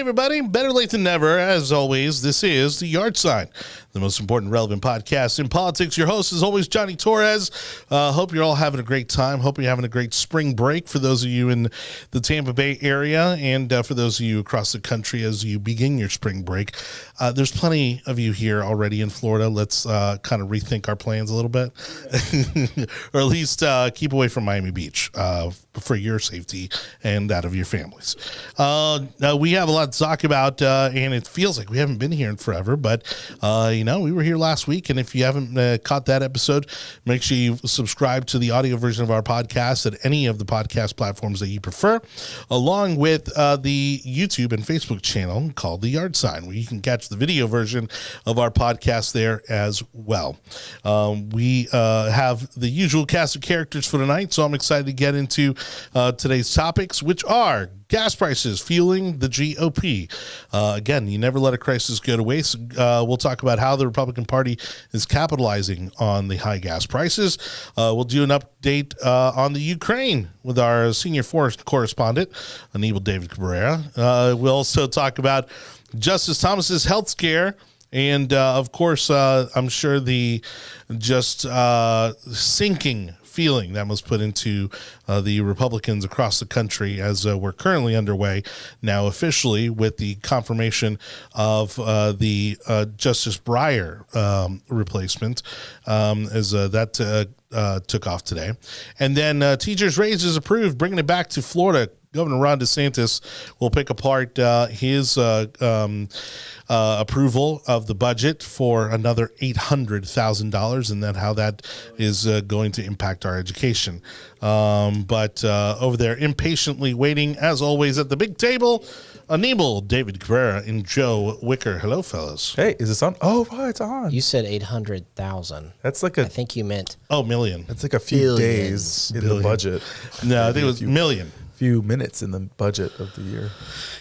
everybody. Better late than never. As always, this is The Yard Sign, the most important relevant podcast in politics. Your host is always Jonny Torres. Hope you're all having a great time. Hope you're having a great spring break for those of you in the Tampa Bay area and for those of you across the country as you begin your spring break. There's plenty of you here already in Florida. Let's kind of rethink our plans a little bit, or at least keep away from Miami Beach for your safety and that of your families. We have a lot to talk about, and it feels like we haven't been here in forever, but we were here last week, and if you haven't caught that episode, make sure you subscribe to the audio version of our podcast at any of the podcast platforms that you prefer, along with the YouTube and Facebook channel called The Yard Sign, where you can catch the video version of our podcast there as well. We have the usual cast of characters for tonight, so I'm excited to get into today's topics, which are gas prices fueling the GOP. Again, you never let a crisis go to waste. We'll talk about how the Republican Party is capitalizing on the high gas prices. We'll do an update on the Ukraine with our senior foreign correspondent, Anibal Cabrera. We'll also talk about Justice Thomas's health scare. And, of course, I'm sure the just sinking feeling that was put into the Republicans across the country as we're currently underway now officially with the confirmation of the Justice Breyer replacement as that took off today. And then teachers' raises approved, bringing it back to Florida. Governor Ron DeSantis will pick apart his approval of the budget for another $800,000, and then how that is going to impact our education. But over there, impatiently waiting, as always, at the big table, Anibal, David Cabrera, and Joe Wicker. Hello, fellas. Hey, is this on? Oh, wow, it's on. You said 800,000. That's like I think you meant million. That's like a few days in the budget. No, I think it was million. Few minutes in the budget of the year.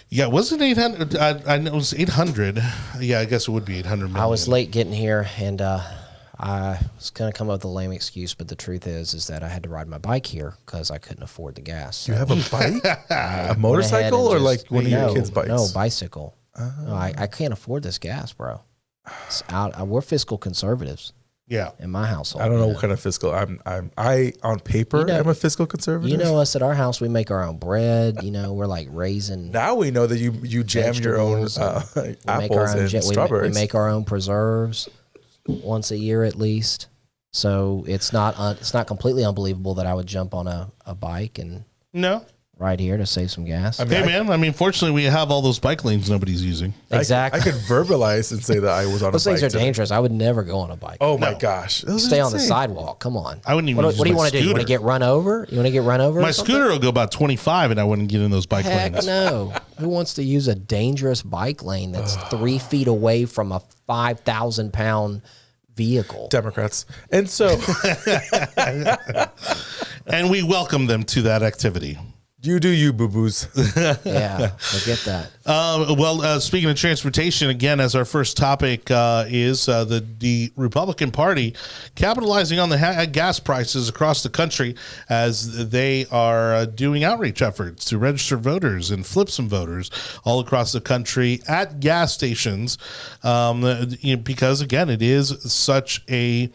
Yeah, wasn't 800? I know it was 800. Yeah, I guess it would be 800 million. I was late getting here, and I was going to come up with a lame excuse, but the truth is that I had to ride my bike here because I couldn't afford the gas. So you have a bike? A motorcycle or like one of your kids' bikes? No, bicycle. No, I can't afford this gas, bro. It's out. We're fiscal conservatives. Yeah, in my household. I don't know what kind of fiscal. I on paper am a fiscal conservative. You know us at our house. We make our own bread. We're like raising. Now we know that you jam your own apples and strawberries. We make our own preserves once a year at least. So it's not completely unbelievable that I would jump on a bike and ride here to save some gas. Fortunately, we have all those bike lanes nobody's using. Exactly. I could verbalize and say that I was on a bike. Those things are dangerous. I would never go on a bike. Oh, my gosh. Stay on the sidewalk. Come on. I wouldn't even What do you want to do? You want to get run over? My scooter will go about 25, and I wouldn't get in those bike lanes. Heck no. Who wants to use a dangerous bike lane that's 3 feet away from a 5,000-pound vehicle? Democrats. And so... and we welcome them to that activity. You do you, boo-boos. Yeah, I get that. Speaking of transportation, again, as our first topic is the Republican Party capitalizing on the gas prices across the country as they are doing outreach efforts to register voters and flip some voters all across the country at gas stations because, again, it is such a...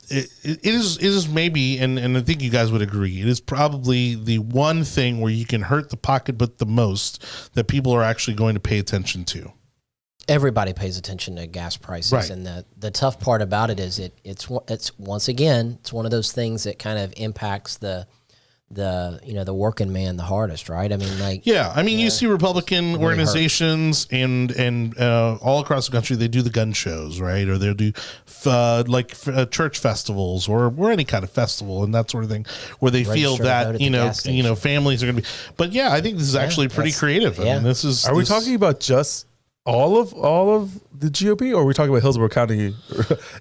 It is maybe, and I think you guys would agree, it is probably the one thing where you can hurt the pocketbook the most that people are actually going to pay attention to. Everybody pays attention to gas prices, right. And the tough part about it is it's once again, it's one of those things that kind of impacts the working man the hardest, right? You see Republican really organizations and all across the country, they do the gun shows, right? Or they'll do church festivals or any kind of festival and that sort of thing where they feel that families are going to be. But yeah, I think this is actually pretty creative. Yeah. Are we talking about just all of the GOP, or are we talking about Hillsborough County?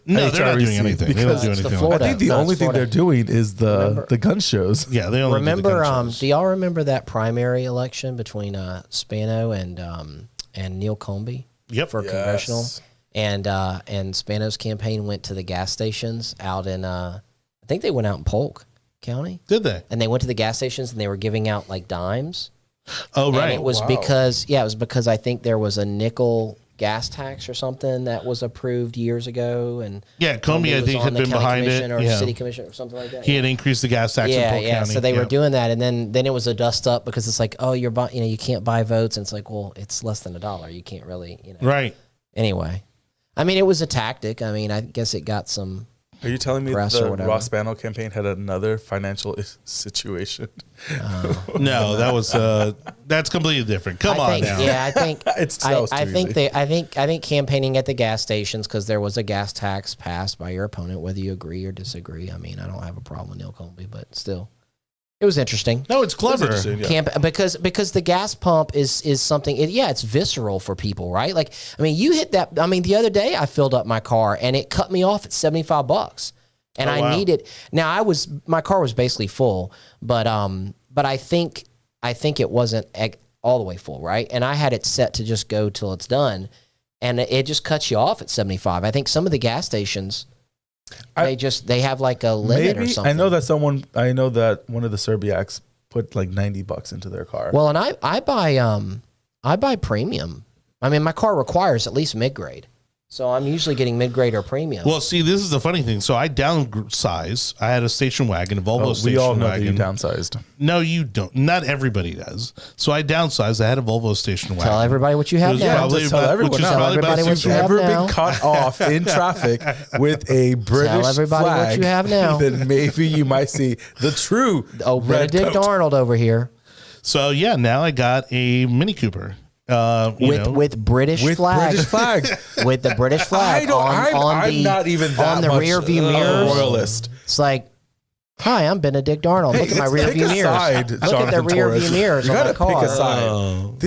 No, they're not doing anything. They don't do anything. I think the only thing they're doing is the gun shows. Yeah, they only remember. Do the gun shows. Do y'all remember that primary election between Spano and Neil Combie? Yep. For congressional, and Spano's campaign went to the gas stations out in I think they went out in Polk County. Did they? And they went to the gas stations and they were giving out like dimes. Oh, right. And it was because I think there was a nickel gas tax or something that was approved years ago, and Comey I think had been behind it, or city commission or something like that. He had increased the gas tax in Polk County. So they were doing that, and then it was a dust up because it's like, oh, you can't buy votes, and it's like, well, it's less than $1. You can't really, Right. Anyway, I mean, it was a tactic. I mean, I guess it got some. Are you telling me the Ross Spano campaign had another financial situation? No, that was that's completely different. Come on now. Yeah, I think I think campaigning at the gas stations, because there was a gas tax passed by your opponent, whether you agree or disagree. I mean, I don't have a problem with Neil Colby, but still, it was interesting. No, it's clever. Because the gas pump is something. It's visceral for people, right? Like, I mean, you hit that. I mean, the other day I filled up my car and it cut me off at $75, and I needed. Now my car was basically full, but I think it wasn't all the way full, right? And I had it set to just go till it's done, and it just cuts you off at 75. I think some of the gas stations. They have like a limit or something. I know that one of the Serbiacs put like $90 into their car. Well, and I buy premium. I mean, my car requires at least mid-grade. So I'm usually getting mid-grade or premium. Well, see, this is the funny thing. So I downsized. I had a station wagon, a Volvo station wagon. We all know that you downsized. No, you don't. Not everybody does. So I downsized. I had a Volvo station wagon. Tell everybody what you have now. Tell everybody what you have now. If you've ever been cut off in traffic with a British flag, what you have now. Then maybe you might see the true Benedict Arnold over here. So now I got a Mini Cooper. With British flag. With the British flag I'm not even that on the much rear view mirrors. Royalist. It's like, hi, I'm Benedict Arnold. Look at my rear view mirrors. Look at the rear view mirrors on my car. Pick a side.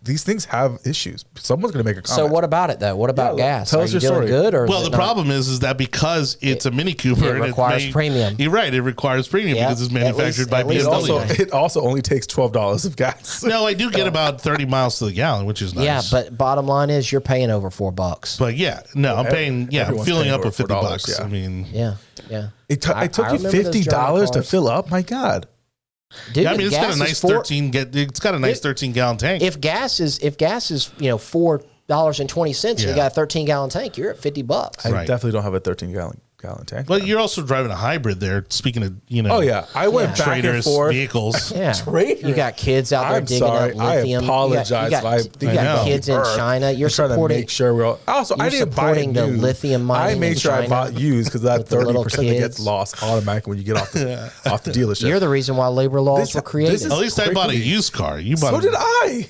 These things have issues. Someone's going to make a comment. So what about it though? What about gas? Tell us your story. Good or well, the problem is that because it's a Mini Cooper, it requires premium. You're right. It requires premium because it's manufactured by BMW. It also only takes $12 of gas. No, I do get about 30 miles to the gallon, which is nice. Yeah, but bottom line is you're paying over $4. But I'm paying. Filling up with $50. Yeah. I mean, yeah. It took you $50 to fill up. My God. Dude, I mean, it's got a nice 13 gallon tank. If gas is $4.20, you got a 13-gallon tank, you're at $50. I definitely don't have a 13-gallon tank. Well, you're also driving a hybrid there. Speaking of, Oh yeah, I went back and forth. Vehicles. Yeah, you got kids out there digging up lithium. I apologize. You got kids in China. You're supporting. To make sure we're all, also, I didn't buy the lithium mining. I made sure I bought used because that 30% that gets lost automatically when you get off the dealership. You're the reason why labor laws were created. At least I bought a used car. So did I.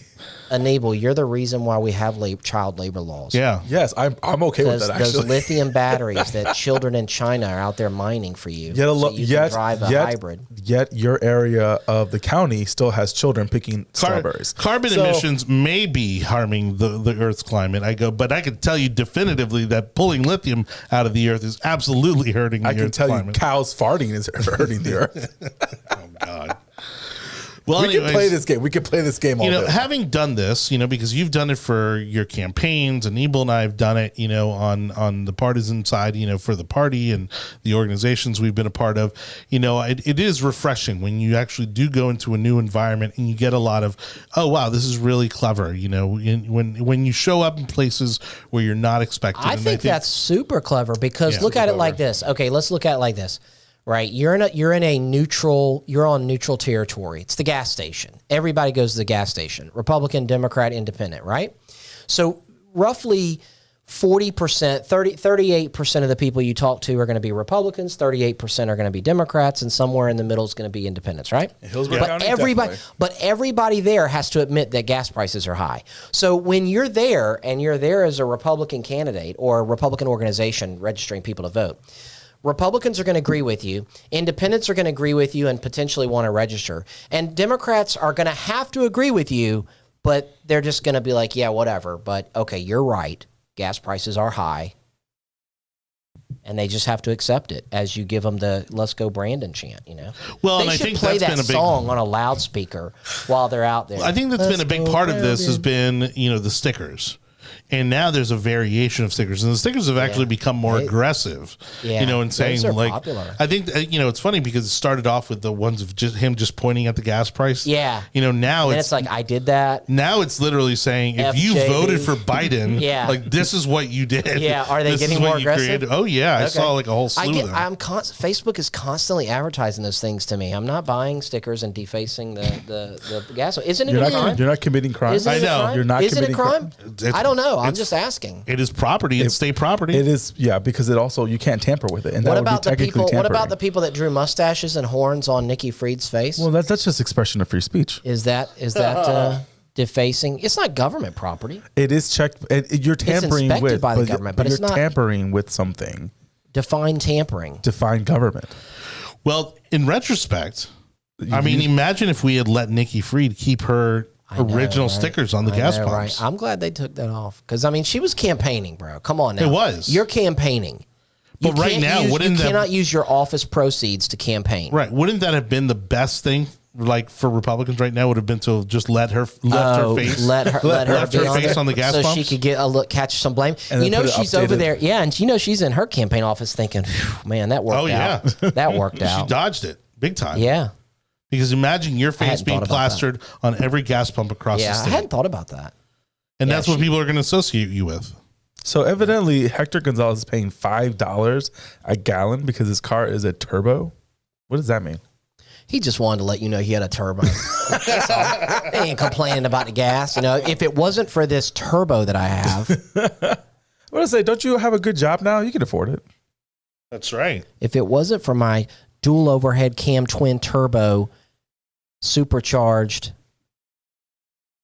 Anibal, you're the reason why we have child labor laws. Yeah. Yes, I'm okay with that, actually. Those lithium batteries that children in China are out there mining for you. So you can drive a hybrid. Yet your area of the county still has children picking strawberries. Carbon emissions may be harming the Earth's climate. But I can tell you definitively that pulling lithium out of the Earth is absolutely hurting the Earth's climate. I can tell you cows farting is hurting the Earth. Oh, God. Well, we can play this game. We can play this game all day. Having done this, because you've done it for your campaigns, and Anibal and I have done it, on the partisan side, for the party and the organizations we've been a part of. It is refreshing when you actually do go into a new environment and you get a lot of, oh wow, this is really clever. When you show up in places where you're not expecting. I think that's super clever because look at it like this. Okay, let's look at it like this. Right, you're on neutral territory. It's the gas station. Everybody goes to the gas station. Republican, Democrat, Independent, right? So roughly 38% of the people you talk to are going to be Republicans, 38% are going to be Democrats, and somewhere in the middle is going to be independents, right? But everybody there has to admit that gas prices are high. So when you're there and you're there as a Republican candidate or a Republican organization registering people to vote, Republicans are going to agree with you. Independents are going to agree with you and potentially want to register. And Democrats are going to have to agree with you, but they're just going to be like, yeah, whatever. But, okay, you're right. Gas prices are high. And they just have to accept it as you give them the "Let's Go Brandon" chant. Well, they and I should think play that's that been a big song on a loudspeaker while they're out there. I think that's been a big part of this has been the stickers. and now there's a variation of stickers, and the stickers have actually become more aggressive. Yeah, you know, and saying like, popular. I think it's funny because it started off with the ones of just him just pointing at the gas price. Yeah, you know, now it's like I did that. Now it's literally saying if you voted for Biden, like this is what you did. Yeah, are they getting more aggressive? Oh yeah, I saw like a whole slew of them. Facebook is constantly advertising those things to me. I'm not buying stickers and defacing the gas. Isn't it a crime? You're not committing crime. I know. You're not. Is it a crime? It's, I don't know. I'm just asking. It is property. It's state property. It is, yeah, because it also you can't tamper with it, and that would be technically tampering. What about the people that drew mustaches and horns on Nikki Fried's face? Well, that's just expression of free speech. Is that defacing? It's not government property. It is checked. You're tampering with by the government, but it's not tampering with something. Define tampering. Define government. Well, in retrospect, I mean, imagine if we had let Nikki Fried keep her original stickers on the gas pumps. Right. I'm glad they took that off because I mean, she was campaigning, bro. Come on now. It was. You're campaigning. But right now, you cannot use your office proceeds to campaign. Right? Wouldn't that have been the best thing? Like for Republicans right now, would have been to just let her face on the gas so pumps, she could get a look, catch some blame. You know she's over there, yeah, and you know she's in her campaign office thinking, "Man, that worked out. That worked out. She dodged it big time." Yeah, because imagine your face being plastered on every gas pump across the state. I hadn't thought about that, and that's what people are going to associate you with. So evidently, Hector Gonzalez is paying $5 a gallon because his car is a turbo. What does that mean? He just wanted to let you know he had a turbo. That's all. He ain't complaining about the gas. You know, if it wasn't for this turbo that I have. What I say? Don't you have a good job now? You can afford it. That's right. If it wasn't for my dual overhead cam twin turbo supercharged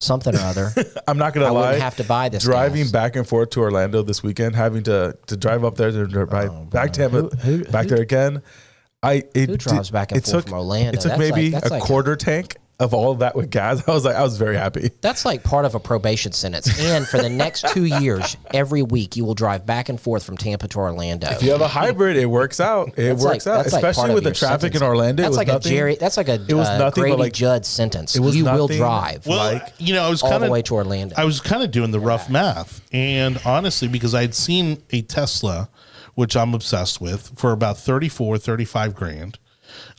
something or other, I'm not going to lie. I wouldn't have to buy this Driving gas. Back and forth to Orlando this weekend, having to drive up there to back there again. Who drives back and forth from Orlando? It took maybe a quarter tank of all of that with gas. I was very happy. That's like part of a probation sentence. And for the next 2 years, every week you will drive back and forth from Tampa to Orlando. If you have a hybrid, it works out. It works out, especially with the traffic in Orlando. That's like a Grady Judd sentence. You will drive. Well, I was all the way to Orlando. I was kind of doing the rough math, and honestly, because I had seen a Tesla, which I'm obsessed with, for about 35 grand.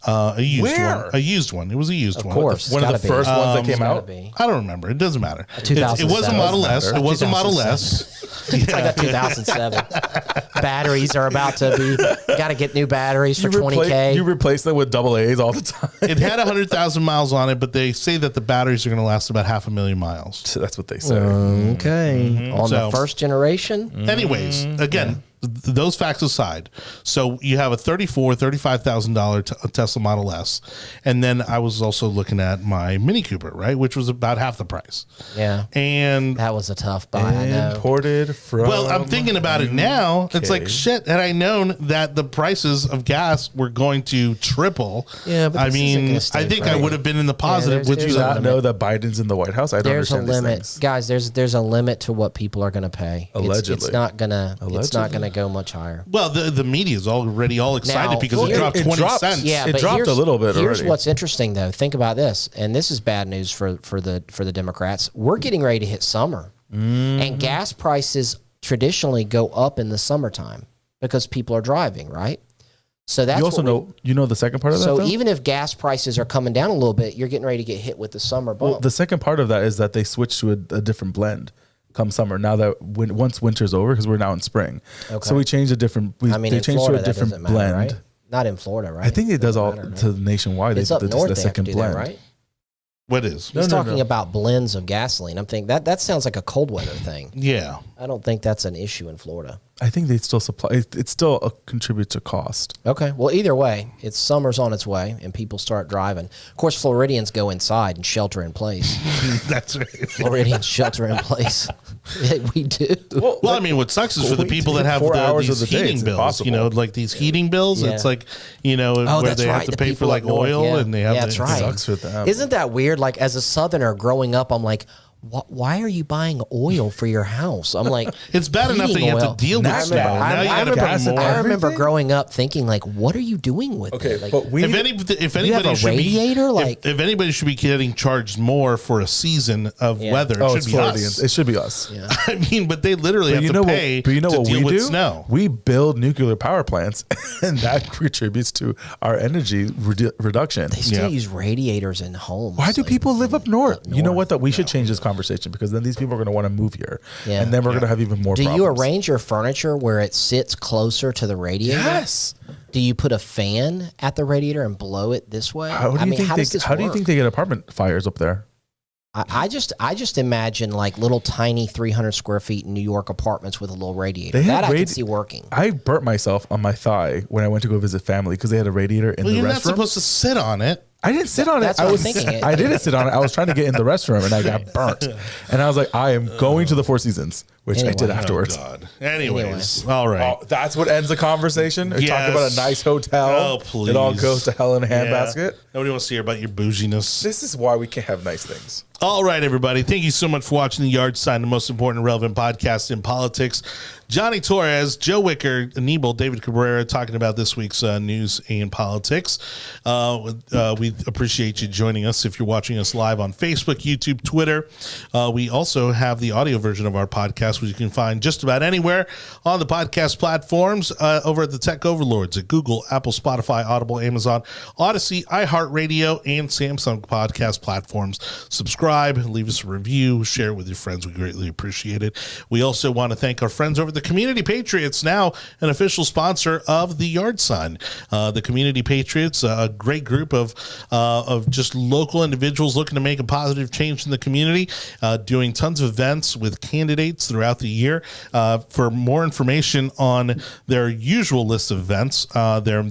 A used one. It was a used one. Of course. One of the first ones that came out? I don't don't remember. It doesn't matter. It was a Model S. It was a Model S. It's like a 2007. Batteries are about to be, got to get new batteries for $20K. You replace them with AA's all the time. It had 100,000 miles on it, but they say that the batteries are going to last about 500,000 miles. So that's what they say. Okay. On the first generation? Anyways, again, those facts aside, so you have a $35,000 Tesla Model S, and then I was also looking at my Mini Cooper, right, which was about half the price. Yeah, and that was a tough buy. I know. Imported from. Well, I'm thinking about it now. It's like shit. Had I known that the prices of gas were going to triple, but I mean, I think I would have been in the positive. Would you not know that Biden's in the White House? I don't understand. There's a limit, guys. There's a limit to what people are going to pay. Allegedly, it's not gonna go much higher. Well, the media is already all excited because it dropped 20 cents. Yeah, it dropped a little bit. Here's what's interesting, though. Think about this, and this is bad news for the Democrats. We're getting ready to hit summer, and gas prices traditionally go up in the summertime because people are driving, right? So that's you also know the second part of that. So even if gas prices are coming down a little bit, you're getting ready to get hit with the summer bump. Well, the second part of that is that they switched to a different blend come summer. Now that once winter's over, because we're now in spring, so we changed a different. They changed Florida, to a different blend. Matter, right? Not in Florida, right? I think it does all to nationwide. It's up north. The second blend, that, right? What is? He's talking about blends of gasoline. I'm thinking that sounds like a cold weather thing. Yeah, I don't think that's an issue in Florida. I think they still supply. It still contributes to cost. Okay. Well, either way, it's summer's on its way, and people start driving. Of course, Floridians go inside and shelter in place. That's right. Floridians shelter in place. We do. Well, I mean, what sucks is for the people that have these heating bills. You know, like these heating bills. Yeah. It's like where they have to pay for like oil, and they have. That's right. Sucks for them. Isn't that weird? Like as a Southerner growing up, I'm like, why are you buying oil for your house? I'm like, it's bad enough that you have to deal with snow. Now you got to pay more. I remember growing up thinking, like, what are you doing with it? Like, but if anybody have a should radiator, if anybody should be getting charged more for a season of weather, it should be us. It should be us. Yeah. I mean, but they literally have to pay to deal with snow. We build nuclear power plants, and that contributes to our energy reduction. They still use radiators in homes. Why do people live up north? You know what? We should change this conversation, because then these people are going to want to move here, and then we're going to have even more problems. Do you arrange your furniture where it sits closer to the radiator? Yes. Do you put a fan at the radiator and blow it this way? How do you think they get apartment fires up there? I just imagine like little tiny 300 square feet New York apartments with a little radiator. That I can see working. I burnt myself on my thigh when I went to go visit family because they had a radiator in the restroom. You're not supposed to sit on it. I didn't sit on it. I didn't sit on it. I was trying to get in the restroom and I got burnt. And I was like, I am going to the Four Seasons, which I did afterwards. Oh God. Anyways, all right. That's what ends the conversation. Yes. Talk about a nice hotel. Oh, please. It all goes to hell in a handbasket. Nobody wants to hear about your bouginess. This is why we can't have nice things. All right, everybody. Thank you so much for watching The Yard Sign, the most important and relevant podcast in politics. Jonny Torres, Joe Wicker, Anibal, David Cabrera talking about this week's news and politics. We appreciate you joining us if you're watching us live on Facebook, YouTube, Twitter. We also have the audio version of our podcast, which you can find just about anywhere on the podcast platforms over at the Tech Overlords at Google, Apple, Spotify, Audible, Amazon, Odyssey, iHeartRadio, and Samsung podcast platforms. Subscribe, leave us a review, share it with your friends. We greatly appreciate it. We also want to thank our friends over the Community Patriots, now an official sponsor of The Yard Sign. The Community Patriots, a great group of just local individuals looking to make a positive change in the community, doing tons of events with candidates throughout the year. For more information on their usual list of events, their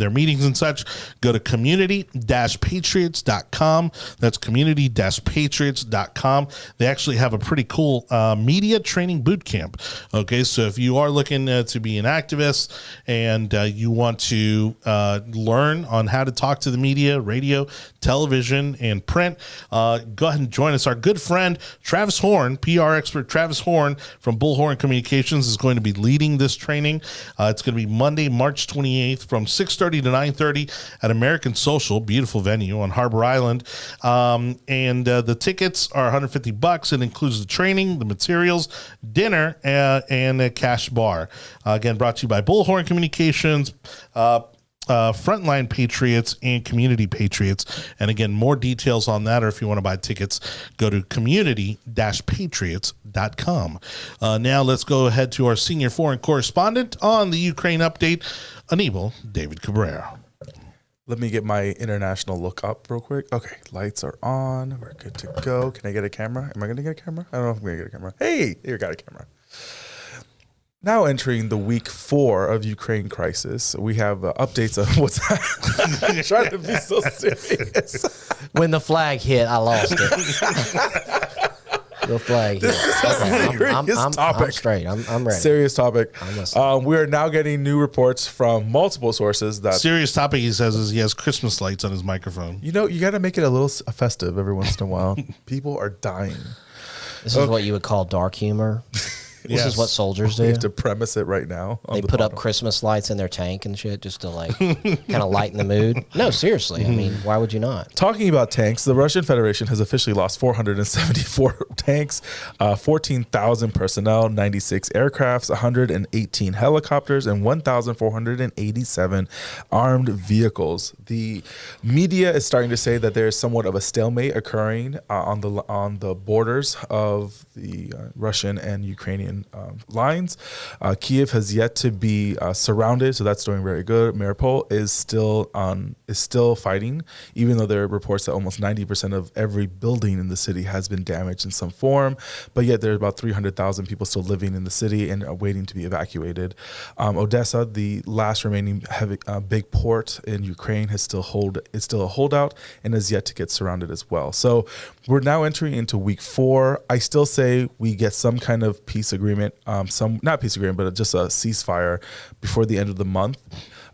meetings and such, go to community-patriots.com. That's community-patriots.com. They actually have a pretty cool media training boot camp. Okay, so if you are looking to be an activist and you want to learn on how to talk to the media, radio, television, and print, go ahead and join us. Our good friend Travis Horn, PR expert Travis Horn from Bullhorn Communications, is going to be leading this training. It's going to be Monday, March 28th from 6:30 to 9:30 at American Social, beautiful venue on Harbor Island. And the tickets are $150. It includes the training, the materials, dinner, and a cash bar. Again, brought to you by Bullhorn Communications, Frontline Patriots, and Community Patriots. And again, more details on that, or if you want to buy tickets, go to community-patriots.com. Now let's go ahead to our senior foreign correspondent on the Ukraine update, Anibal, David Cabrera. Let me get my international look up real quick. Okay, lights are on. We're good to go. Can I get a camera? Am I going to get a camera? I don't know if I'm going to get a camera. Hey, here, got a camera. Now entering the week 4 of Ukraine crisis, we have updates on what's happening. I'm trying to be so serious. When the flag hit, I lost it. The flag hit. I'm straight. I'm ready. Serious topic. We are now getting new reports from multiple sources that... Serious topic, he says, is he has Christmas lights on his microphone. You know, you got to make it a little festive every once in a while. People are dying. This is what you would call dark humor. This is what soldiers do. We have to premise it right now. They put up Christmas lights in their tank and shit just to like kind of lighten the mood. No, seriously. I mean, why would you not? Talking about tanks, the Russian Federation has officially lost 474 tanks, 14,000 personnel, 96 aircrafts, 118 helicopters, and 1,487 armed vehicles. The media is starting to say that there's somewhat of a stalemate occurring on the borders of the Russian and Ukrainian lines. Kiev has yet to be surrounded, so that's doing very good. Mariupol is still fighting, even though there are reports that almost 90% of every building in the city has been damaged in some form. But yet there are about 300,000 people still living in the city and are waiting to be evacuated. Odessa, the last remaining big port in Ukraine, is still a holdout and is yet to get surrounded as well. So we're now entering into week 4. I still say we get some kind of peace agreement, not peace agreement, but just a ceasefire before the end of the month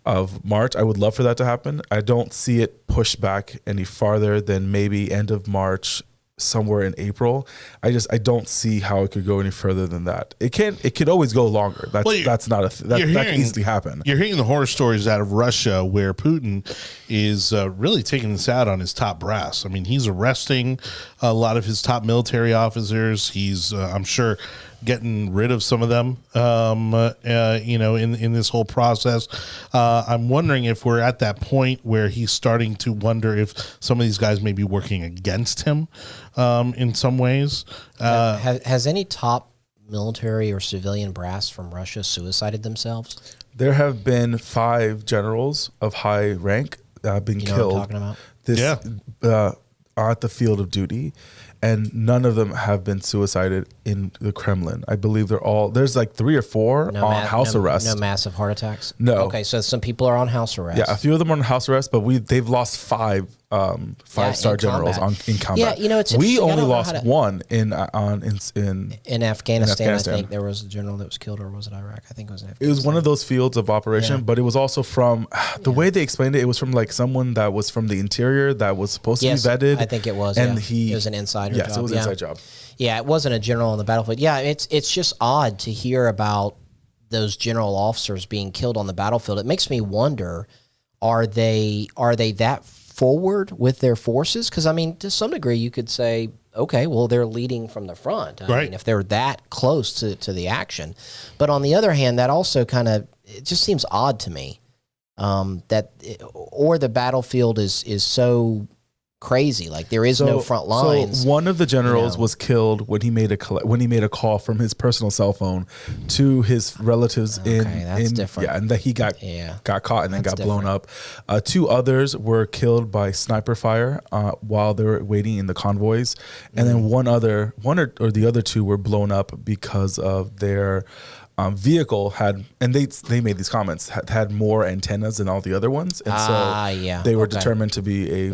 of March. I would love for that to happen. I don't see it pushed back any farther than maybe end of March, somewhere in April. I don't see how it could go any further than that. It could always go longer. That's not that can easily happen. You're hearing the horror stories out of Russia where Putin is really taking this out on his top brass. I mean, he's arresting a lot of his top military officers. He's, I'm sure, getting rid of some of them, in this whole process. I'm wondering if we're at that point where he's starting to wonder if some of these guys may be working against him in some ways. Has any top military or civilian brass from Russia suicided themselves? There have been 5 generals of high rank that have been killed. Know what I'm talking about? At the field of duty, and none of them have been suicided in the Kremlin. I believe there's like 3 or 4 on house arrest. No massive heart attacks? No. Okay, so some people are on house arrest. Yeah, a few of them are on house arrest, but they've lost 5 5-star generals in combat. Yeah, it's we only lost 1 in Afghanistan. I think there was a general that was killed, or was it Iraq? I think it was in Afghanistan. It was one of those fields of operation, but it was also from the way they explained it. It was from like someone that was from the interior that was supposed to be vetted. I think it was. And it was an insider job. Yes, it was an inside job. Yeah, it wasn't a general on the battlefield. Yeah, it's just odd to hear about those general officers being killed on the battlefield. It makes me wonder, are they that forward with their forces? Because I mean, to some degree, you could say, okay, well, they're leading from the front. I mean, if they're that close to the action. But on the other hand, that also it just seems odd to me or the battlefield is so crazy. Like there is no front lines. So one of the generals was killed when he made a call from his personal cell phone to his relatives different. Yeah, and that he got caught and then got blown up. 2 others were killed by sniper fire while they were waiting in the convoys, and then one or the other 2 were blown up because of their vehicle had, and they made these comments, had more antennas than all the other ones, and so they were determined to be a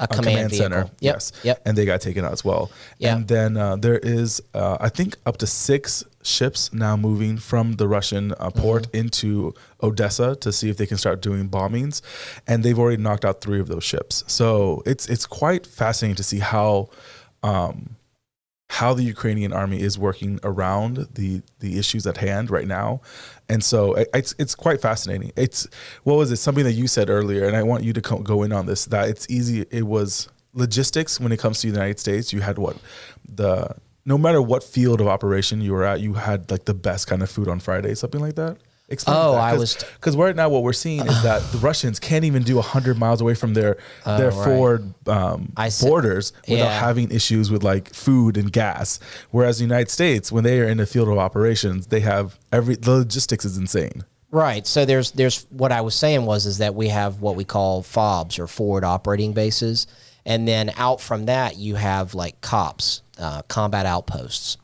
command center. Yep. And they got taken out as well. Yep. And then there is I think up to 6 ships now moving from the Russian port into Odessa to see if they can start doing bombings, and they've already knocked out 3 of those ships. So it's quite fascinating to see how the Ukrainian army is working around the issues at hand right now. And so it's quite fascinating. Something that you said earlier, and I want you to go in on this, that it's easy. It was logistics when it comes to the United States. You had no matter what field of operation you were at, you had like the best kind of food on Friday, something like that. Because right now what we're seeing is that the Russians can't even do 100 miles away from their forward borders without having issues with like food and gas. Whereas the United States, when they are in the field of operations, they have the logistics is insane. Right. So there's what I was saying is that we have what we call FOBs, or forward operating bases, and then out from that you have like COPs, combat outposts,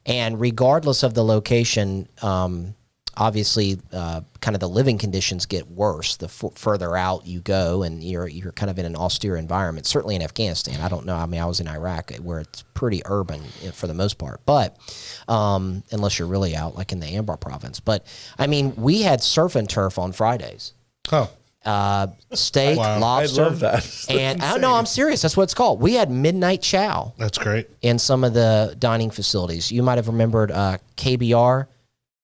and regardless of the location. Obviously, kind of the living conditions get worse the further out you go, and you're kind of in an austere environment. Certainly in Afghanistan, I don't know. I mean, I was in Iraq where it's pretty urban for the most part, but unless you're really out, like in the Anbar province. But I mean, we had surf and turf on Fridays. Oh. Steak, lobster. I love that. And I'm serious. That's what it's called. We had midnight chow. That's great. In some of the dining facilities. You might have remembered KBR.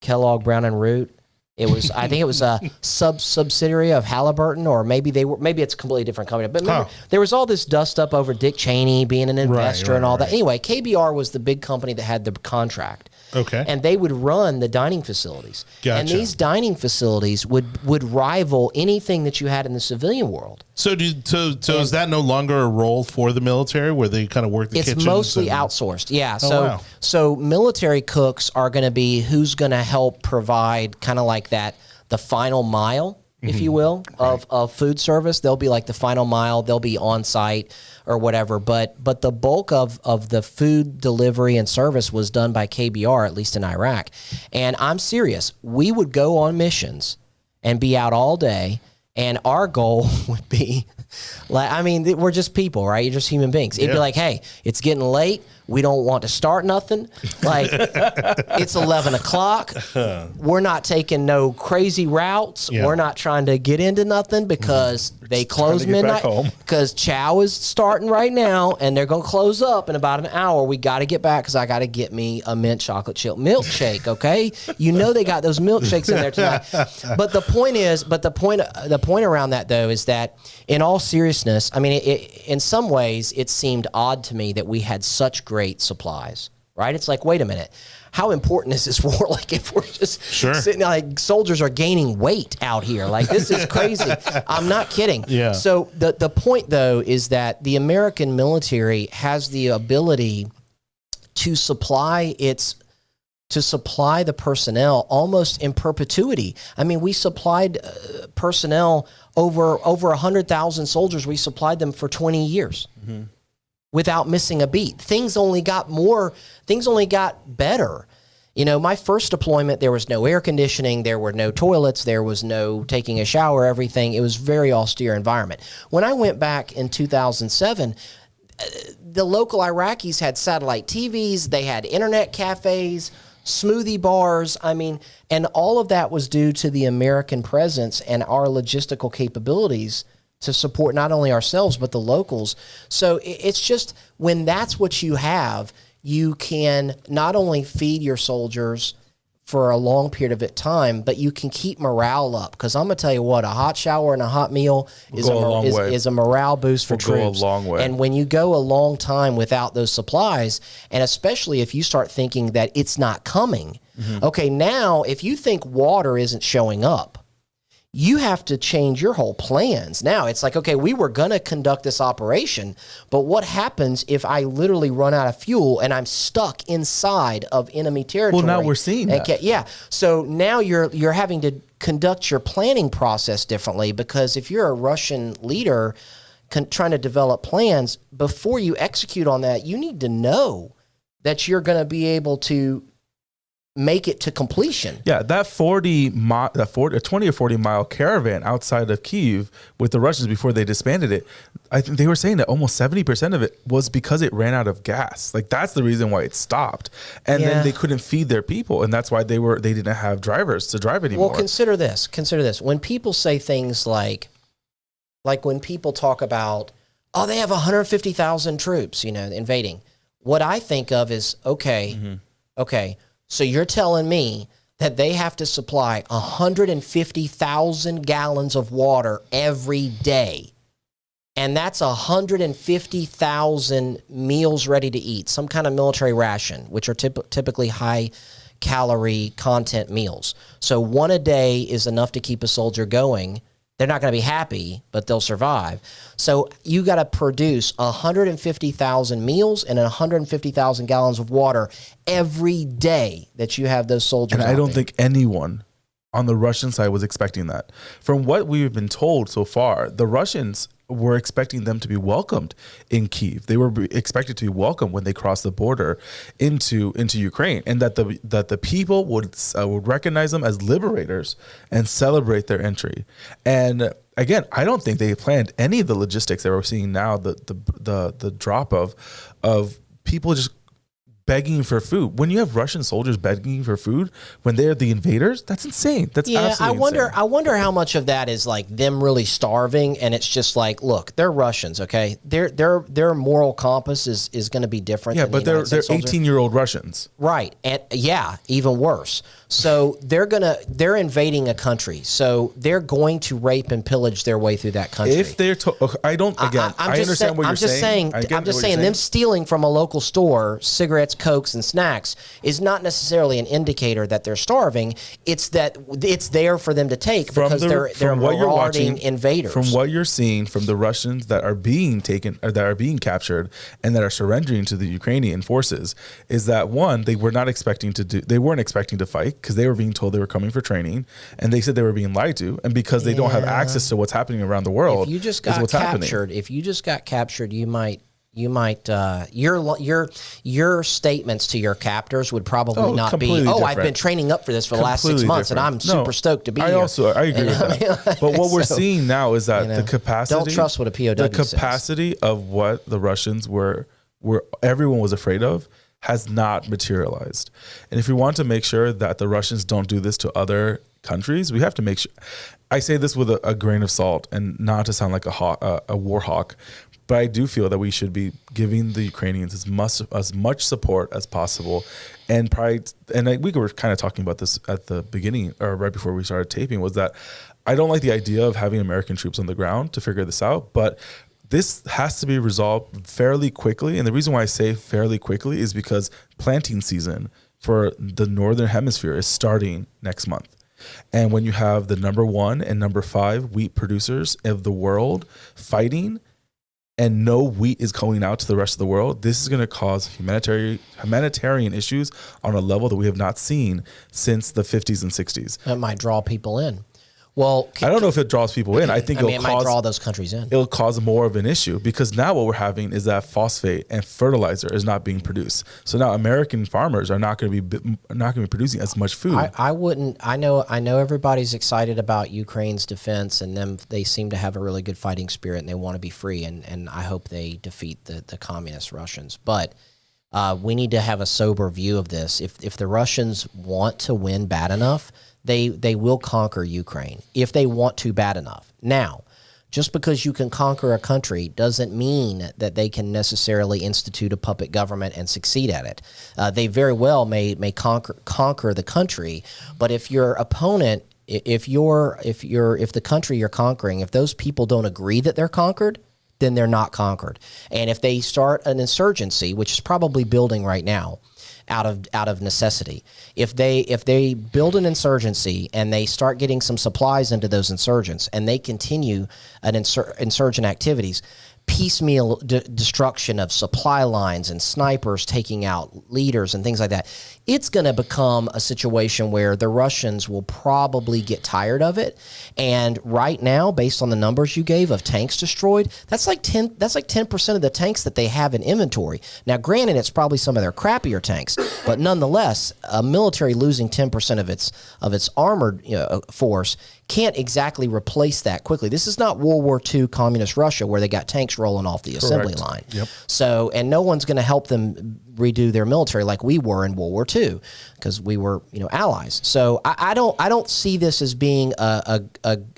Kellogg Brown and Root. It was, I think it was a subsidiary of Halliburton, or maybe it's a completely different company. But remember, there was all this dust up over Dick Cheney being an investor and all that. Anyway, KBR was the big company that had the contract. Okay. And they would run the dining facilities. Gotcha. And these dining facilities would rival anything that you had in the civilian world. So is that no longer a role for the military where they kind of work the kitchens? It's mostly outsourced. Yeah. So military cooks are going to be who's going to help provide kind of like that, the final mile, if you will, of food service. They'll be like the final mile. They'll be on site or whatever. But the bulk of the food delivery and service was done by KBR, at least in Iraq. And I'm serious. We would go on missions and be out all day. And our goal would be, we're just people, right? You're just human beings. It'd be like, hey, it's getting late. We don't want to start nothing. Like, it's 11 o'clock. We're not taking no crazy routes. Yeah. We're not trying to get into nothing because they close midnight. Because chow is starting right now, and they're going to close up in about an hour. We got to get back because I got to get me a mint chocolate chip milkshake, okay? You know they got those milkshakes in there tonight. But the point around that, though, is that in all seriousness, I mean, in some ways, it seemed odd to me that we had such great supplies, right? It's like, wait a minute. How important is this war? Like, if we're just sitting, like, soldiers are gaining weight out here. Like, this is crazy. I'm not kidding. Yeah. So the point, though, is that the American military has the ability to supply the personnel almost in perpetuity. I mean, we supplied personnel over 100,000 soldiers. We supplied them for 20 years. Mm-hmm. Without missing a beat. Things only got better. You know, my first deployment, there was no air conditioning, there were no toilets, there was no taking a shower, everything. It was a very austere environment. When I went back in 2007, the local Iraqis had satellite TVs, they had internet cafes, smoothie bars, I mean, and all of that was due to the American presence and our logistical capabilities to support not only ourselves, but the locals. So it's just, when that's what you have, you can not only feed your soldiers for a long period of time, but you can keep morale up. Because I'm going to tell you what, a hot shower and a hot meal is a morale boost for troops. Go a long way. And when you go a long time without those supplies, and especially if you start thinking that it's not coming, okay, now if you think water isn't showing up, you have to change your whole plans. Now it's like, okay, we were going to conduct this operation, but what happens if I literally run out of fuel and I'm stuck inside of enemy territory? Well, now we're seeing that. Okay, yeah. So now you're having to conduct your planning process differently, because if you're a Russian leader trying to develop plans, before you execute on that, you need to know that you're going to be able to make it to completion. Yeah, that 20 or 40 mile caravan outside of Kyiv with the Russians before they disbanded it, I think they were saying that almost 70% of it was because it ran out of gas. Like, that's the reason why it stopped. And then they couldn't feed their people, and that's why they didn't have drivers to drive anymore. Well, consider this. When people say things like when people talk about, oh, they have 150,000 troops, invading. What I think of is, okay, so you're telling me that they have to supply 150,000 gallons of water every day. And that's 150,000 meals ready to eat, some kind of military ration, which are typically high calorie content meals. So one a day is enough to keep a soldier going. They're not going to be happy, but they'll survive. So you got to produce 150,000 meals and 150,000 gallons of water every day that you have those soldiers. And I don't think anyone on the Russian side was expecting that. From what we've been told so far, the Russians were expecting them to be welcomed in Kyiv. They were expected to be welcomed when they crossed the border into Ukraine, and that the people would recognize them as liberators and celebrate their entry. And again, I don't think they planned any of the logistics that we're seeing now. The drop of people just begging for food. When you have Russian soldiers begging for food when they're the invaders, that's insane. That's absolutely insane. I wonder how much of that is like them really starving, and it's just like, look, they're Russians, okay? Their moral compass is going to be different. Yeah, but they're 18-year-old Russians, right? And yeah, even worse. So they're invading a country. So they're going to rape and pillage their way through that country. If they're, I understand what you're saying. I'm just saying them stealing from a local store cigarettes, Cokes, and snacks is not necessarily an indicator that they're starving. It's that it's there for them to take because they're marauding invaders. From what you're seeing from the Russians that are being taken, or that are being captured, and that are surrendering to the Ukrainian forces, is that one, they weren't expecting to fight, because they were being told they were coming for training, and they said they were being lied to, and because they don't have access to what's happening around the world. If you just got captured, you might your statements to your captors would probably not be, different. I've been training up for this for the last 6 months and I'm super stoked to be here. I agree with that. But what we're seeing now is that the capacity, don't trust what a POW the capacity says. of what the Russians were where everyone was afraid of has not materialized. And if we want to make sure that the Russians don't do this to other countries, we have to make sure. I say this with a grain of salt and not to sound like a war hawk, but I do feel that we should be giving the Ukrainians as much support as possible. And we were kind of talking about this at the beginning or right before we started taping, was that I don't like the idea of having American troops on the ground to figure this out, but this has to be resolved fairly quickly. And the reason why I say fairly quickly is because planting season for the Northern Hemisphere is starting next month. And when you have the number 1 and number 5 wheat producers of the world fighting and no wheat is going out to the rest of the world, this is going to cause humanitarian issues on a level that we have not seen since the 50s and 60s. That might draw people in. Well, I don't know if it draws people in. I think it might draw those countries in. It'll cause more of an issue because now what we're having is that phosphate and fertilizer is not being produced. So now American farmers are not going to be producing as much food. I wouldn't. I know everybody's excited about Ukraine's defense, and they seem to have a really good fighting spirit, and they want to be free. And I hope they defeat the communist Russians. But we need to have a sober view of this. If the Russians want to win bad enough, they will conquer Ukraine if they want to bad enough. Now, just because you can conquer a country doesn't mean that they can necessarily institute a puppet government and succeed at it. They very well may conquer the country, but if your opponent, if the country you're conquering, if those people don't agree that they're conquered, then they're not conquered. And if they start an insurgency, which is probably building right now, out of necessity. If they build an insurgency and they start getting some supplies into those insurgents and they continue an insurgent activities, piecemeal destruction of supply lines and snipers taking out leaders and things like that, it's going to become a situation where the Russians will probably get tired of it. And right now, based on the numbers you gave of tanks destroyed, that's like 10% of the tanks that they have in inventory. Now, granted, it's probably some of their crappier tanks, but nonetheless, a military losing 10% of its armored force can't exactly replace that quickly. This is not World War II communist Russia where they got tanks rolling off the assembly line. Yep. So, and no one's going to help them redo their military like we were in World War II because we were, allies. So I don't see this as being I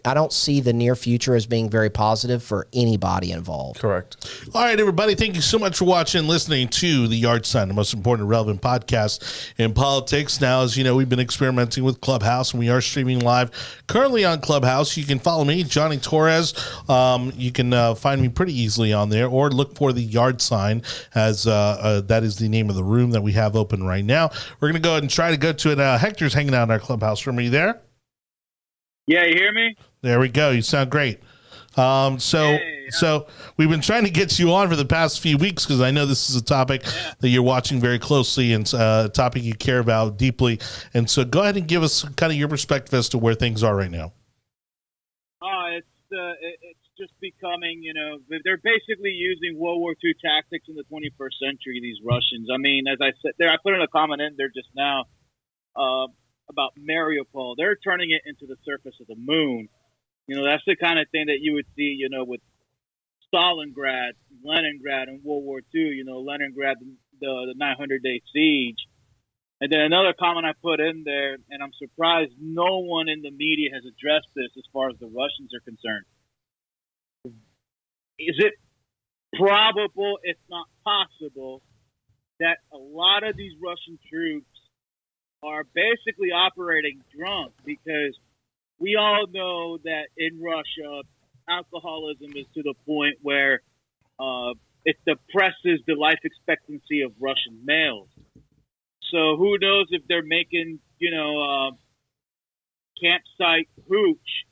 don't see the near future as being very positive for anybody involved. Correct. All right, everybody. Thank you so much for watching and listening to The Yard Sign, the most important and relevant podcast in politics. Now, as you know, we've been experimenting with Clubhouse, and we are streaming live currently on Clubhouse. You can follow me, Jonny Torres. You can find me pretty easily on there, or look for The Yard Sign, as that is the name of the room that we have open right now. We're going to go ahead and try to go to it. Hector's hanging out in our Clubhouse room. Are you there? Yeah, you hear me? There we go. You sound great. So we've been trying to get you on for the past few weeks because I know this is a topic that you're watching very closely and a topic you care about deeply. And so go ahead and give us kind of your perspective as to where things are right now. It's just becoming, they're basically using World War II tactics in the 21st century, these Russians. I mean, as I said there, I put in a comment in there just now about Mariupol. They're turning it into the surface of the moon. That's the kind of thing that you would see, with Stalingrad, Leningrad in World War II, Leningrad, the 900-day siege. And then another comment I put in there, and I'm surprised no one in the media has addressed this as far as the Russians are concerned. Is it probable, if not possible, that a lot of these Russian troops are basically operating drunk? Because we all know that in Russia, alcoholism is to the point where it depresses the life expectancy of Russian males. So who knows if they're making, campsite hooch,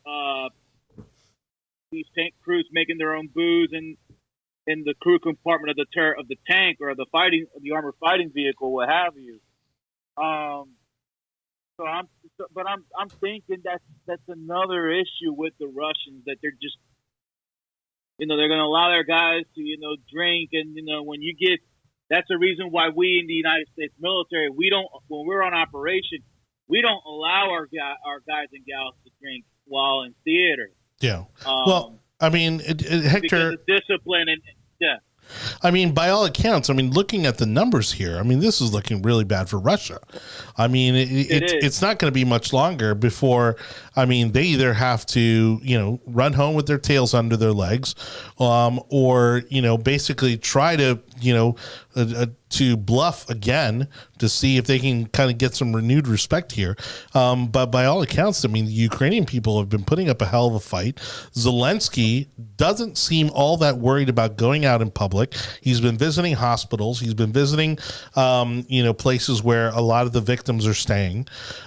these tank crews making their own booze in the crew compartment of the tank or the armored fighting vehicle, what have you. I'm thinking that's another issue with the Russians, that they're just, they're going to allow their guys to, drink. And, when you get, that's the reason why we in the United States military, when we're on operation, we don't allow our guys and gals to drink while in theater. Yeah. Well, I mean, Hector, because of discipline and yeah. I mean, by all accounts, I mean, looking at the numbers here, I mean, this is looking really bad for Russia. I mean, it's not going to be much longer before, I mean, they either have to, run home with their tails under their legs, or, basically try to, to bluff again to see if they can kind of get some renewed respect here. But by all accounts, I mean, the Ukrainian people have been putting up a hell of a fight. Zelensky doesn't seem all that worried about going out in public. He's been visiting hospitals. He's been visiting, places where a lot of the victims are staying.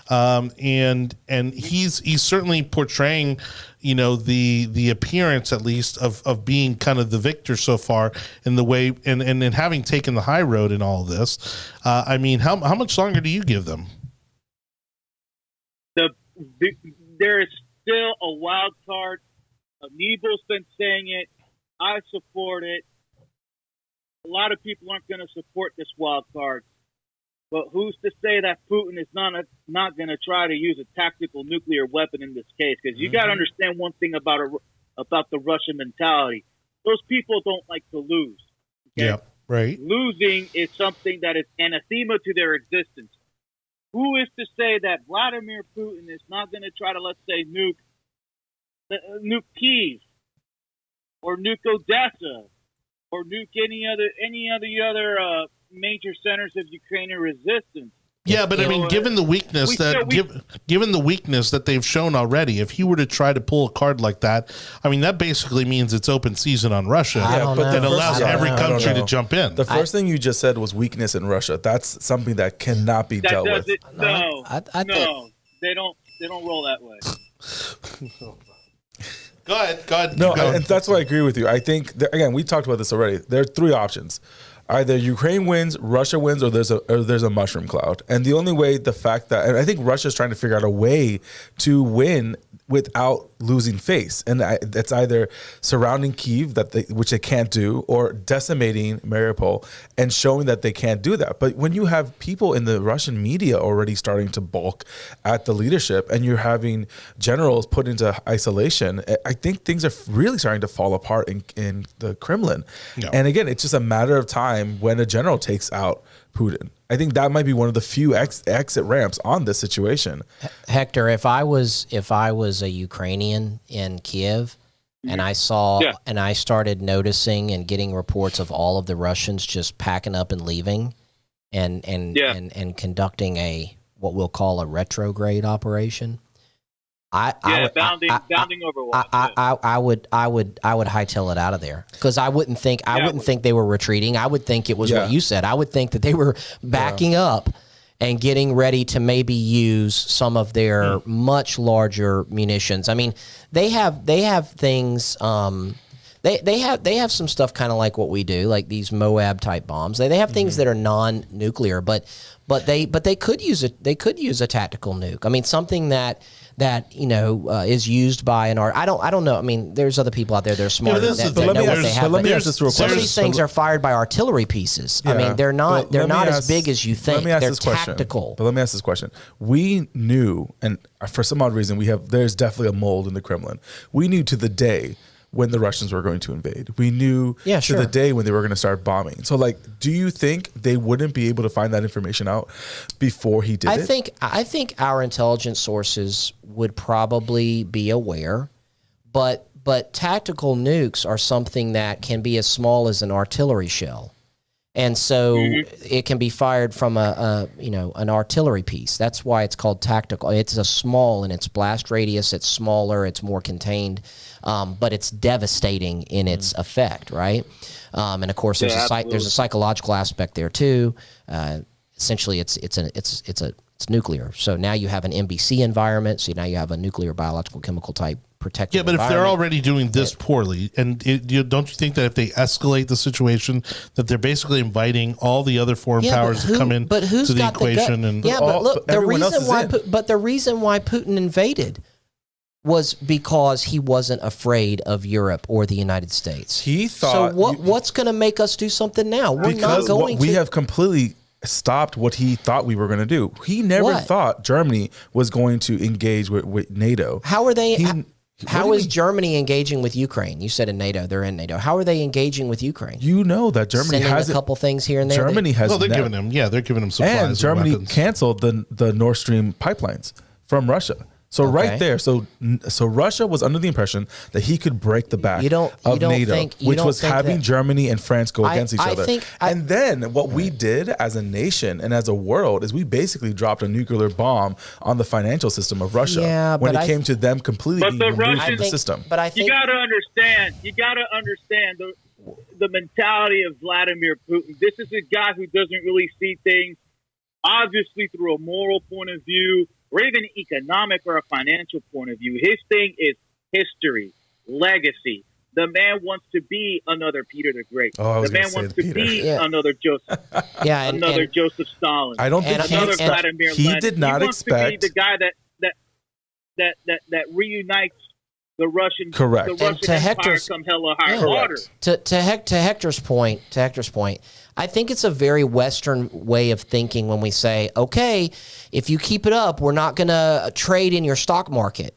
And he's certainly portraying, the appearance, at least, of being kind of the victor so far in the way, and having taken the high road in all of this. I mean, how much longer do you give them? There is still a wild card. Anibal's been saying it. I support it. A lot of people aren't going to support this wild card. But who's to say that Putin is not going to try to use a tactical nuclear weapon in this case? Because you got to understand one thing about the Russian mentality. Those people don't like to lose. Okay? Yeah, right. Losing is something that is anathema to their existence. Who is to say that Vladimir Putin is not going to try to, let's say, nuke Kyiv or nuke Odessa or nuke any other major centers of Ukrainian resistance? Yeah, but I mean, given the weakness that they've shown already, if he were to try to pull a card like that, I mean, that basically means it's open season on Russia. That allows every country to jump in. The first thing you just said was weakness in Russia. That's something that cannot be dealt with. No, they don't roll that way. Go ahead. No, and that's why I agree with you. I think again, we talked about this already. There are three options. Either Ukraine wins, Russia wins, or there's a mushroom cloud. And the only way, and I think Russia's trying to figure out a way to win without losing face, and that's either surrounding Kyiv, which they can't do, or decimating Mariupol and showing that they can't do that. But when you have people in the Russian media already starting to balk at the leadership, and you're having generals put into isolation, I think things are really starting to fall apart in the Kremlin. No. And again, it's just a matter of time when a general takes out Putin. I think that might be one of the few exit ramps on this situation. Hector, if I was a Ukrainian in Kiev and I saw and I started noticing and getting reports of all of the Russians just packing up and leaving and conducting what we'll call a retrograde operation, bounding Overwatch. I would hightail it out of there, because I wouldn't think they were retreating. I would think it was what you said. I would think that they were backing up and getting ready to maybe use some of their much larger munitions. I mean, they have things. They have some stuff kind of like what we do, like these Moab type bombs. They have things that are non-nuclear, but they could use it. They could use a tactical nuke. I mean, something that is used by an art. I don't know. I mean, there's other people out there that are smarter that know what they have. Let me ask this real quick. Some of these things are fired by artillery pieces. I mean, they're not as big as you think. They're tactical. But let me ask this question. We knew, and for some odd reason, there's definitely a mold in the Kremlin. We knew to the day when the Russians were going to invade. We knew to the day when they were going to start bombing. So, do you think they wouldn't be able to find that information out before he did it? I think our intelligence sources would probably be aware, but tactical nukes are something that can be as small as an artillery shell. And so it can be fired from an artillery piece. That's why it's called tactical. It's a small in its blast radius. It's smaller. It's more contained, but it's devastating in its effect, right? And of course, there's a psychological aspect there too. Essentially, it's nuclear. So now you have an NBC environment. So now you have a nuclear, biological, chemical type protected. Yeah, but if they're already doing this poorly, and don't you think that if they escalate the situation, that they're basically inviting all the other foreign powers to come in to the equation? The reason why Putin invaded was because he wasn't afraid of Europe or the United States. He thought. So what's going to make us do something now? We're not going to. We have completely stopped what he thought we were going to do. He never thought Germany was going to engage with NATO. How are they? How is Germany engaging with Ukraine? You said in NATO, they're in NATO. How are they engaging with Ukraine? You know that Germany has a couple things here and there. Germany has. Well, they're giving them supplies. And Germany weapons. canceled the Nord Stream pipelines from Russia. So right there, so Russia was under the impression that he could break the back of NATO, which was having Germany and France go against each other. And then what we did as a nation and as a world is we basically dropped a nuclear bomb on the financial system of Russia when it came to them completely being removed from the system. But I think you got to understand the mentality of Vladimir Putin. This is a guy who doesn't really see things obviously through a moral point of view, or even economic or a financial point of view. His thing is history, legacy. The man wants to be another Peter the Great. The man wants to be another Joseph. Another Joseph Stalin. I don't think another Vladimir he Lenin. did not he wants expect to be the guy that reunites the Russian. Correct. The Russian and to Empire Hector's come hell or high water. To Hector's point, I think it's a very Western way of thinking when we say, okay, if you keep it up, we're not going to trade in your stock market.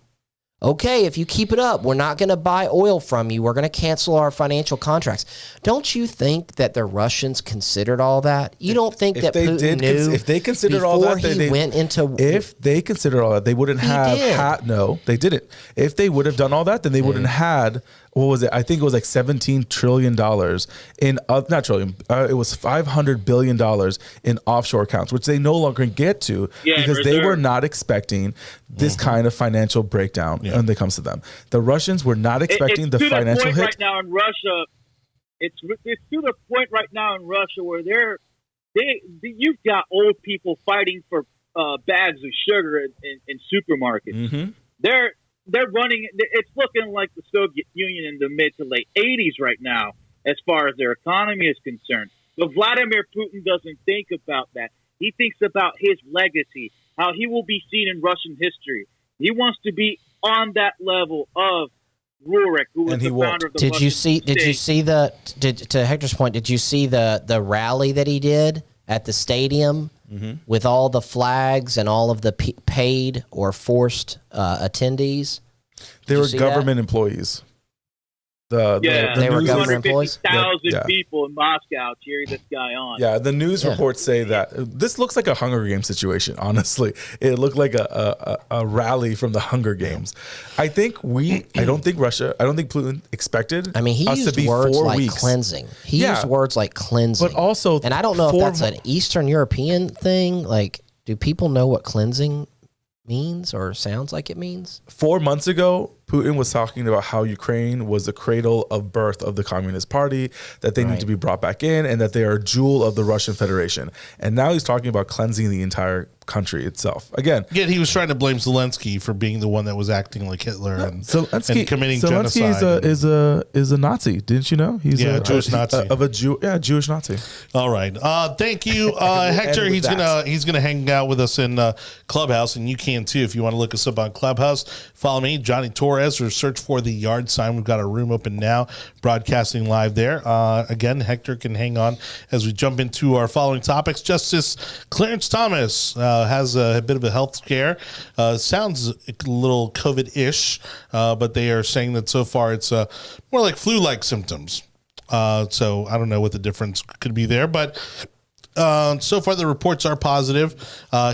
Okay, if you keep it up, we're not going to buy oil from you. We're going to cancel our financial contracts. Don't you think that the Russians considered all that? You don't think that Putin knew if they considered all that, if they considered all that, they wouldn't have. No, they didn't. If they would have done all that, then they wouldn't have had. What was it? I think it was like $17 trillion in not trillion. It was $500 billion in offshore accounts, which they no longer get to because they were not expecting this kind of financial breakdown when it comes to them. The Russians were not expecting the financial hit. Right now in Russia, it's to the point right now in Russia where you've got old people fighting for bags of sugar in supermarkets. Mm-hmm. They're running. It's looking like the Soviet Union in the mid to late 80s right now, as far as their economy is concerned. But Vladimir Putin doesn't think about that. He thinks about his legacy, how he will be seen in Russian history. He wants to be on that level of Rurik, who was the founder of the Russian state. Did you see to Hector's point? Did you see the rally that he did at the stadium? Mm-hmm. With all the flags and all of the paid or forced attendees. They were government employees. They were government employees. 250,000 people in Moscow cheering this guy on. Yeah, the news reports say that this looks like a Hunger Games situation. Honestly, it looked like a rally from the Hunger Games. I don't think Putin expected. I mean, he used words like cleansing. He used words like cleansing, but also, and I don't know if that's an Eastern European thing. Like, do people know what cleansing means or sounds like it means? 4 months ago, Putin was talking about how Ukraine was the cradle of birth of the Communist Party, that they need to be brought back in, and that they are a jewel of the Russian Federation. And now he's talking about cleansing the entire country itself. Again, he was trying to blame Zelensky for being the one that was acting like Hitler and committing genocide. Zelensky is a Nazi. Didn't you know? He's a Jewish Nazi. Jewish Nazi. All right. Thank you, Hector. He's gonna hang out with us in Clubhouse, and you can too if you want to look us up on Clubhouse. Follow me, Jonny Torres, or search for the Yard Sign. We've got a room open now, broadcasting live there. Again, Hector can hang on as we jump into our following topics. Justice Clarence Thomas has a bit of a health scare. Sounds a little COVID-ish, but they are saying that so far it's more like flu-like symptoms. So I don't know what the difference could be there, but so far the reports are positive.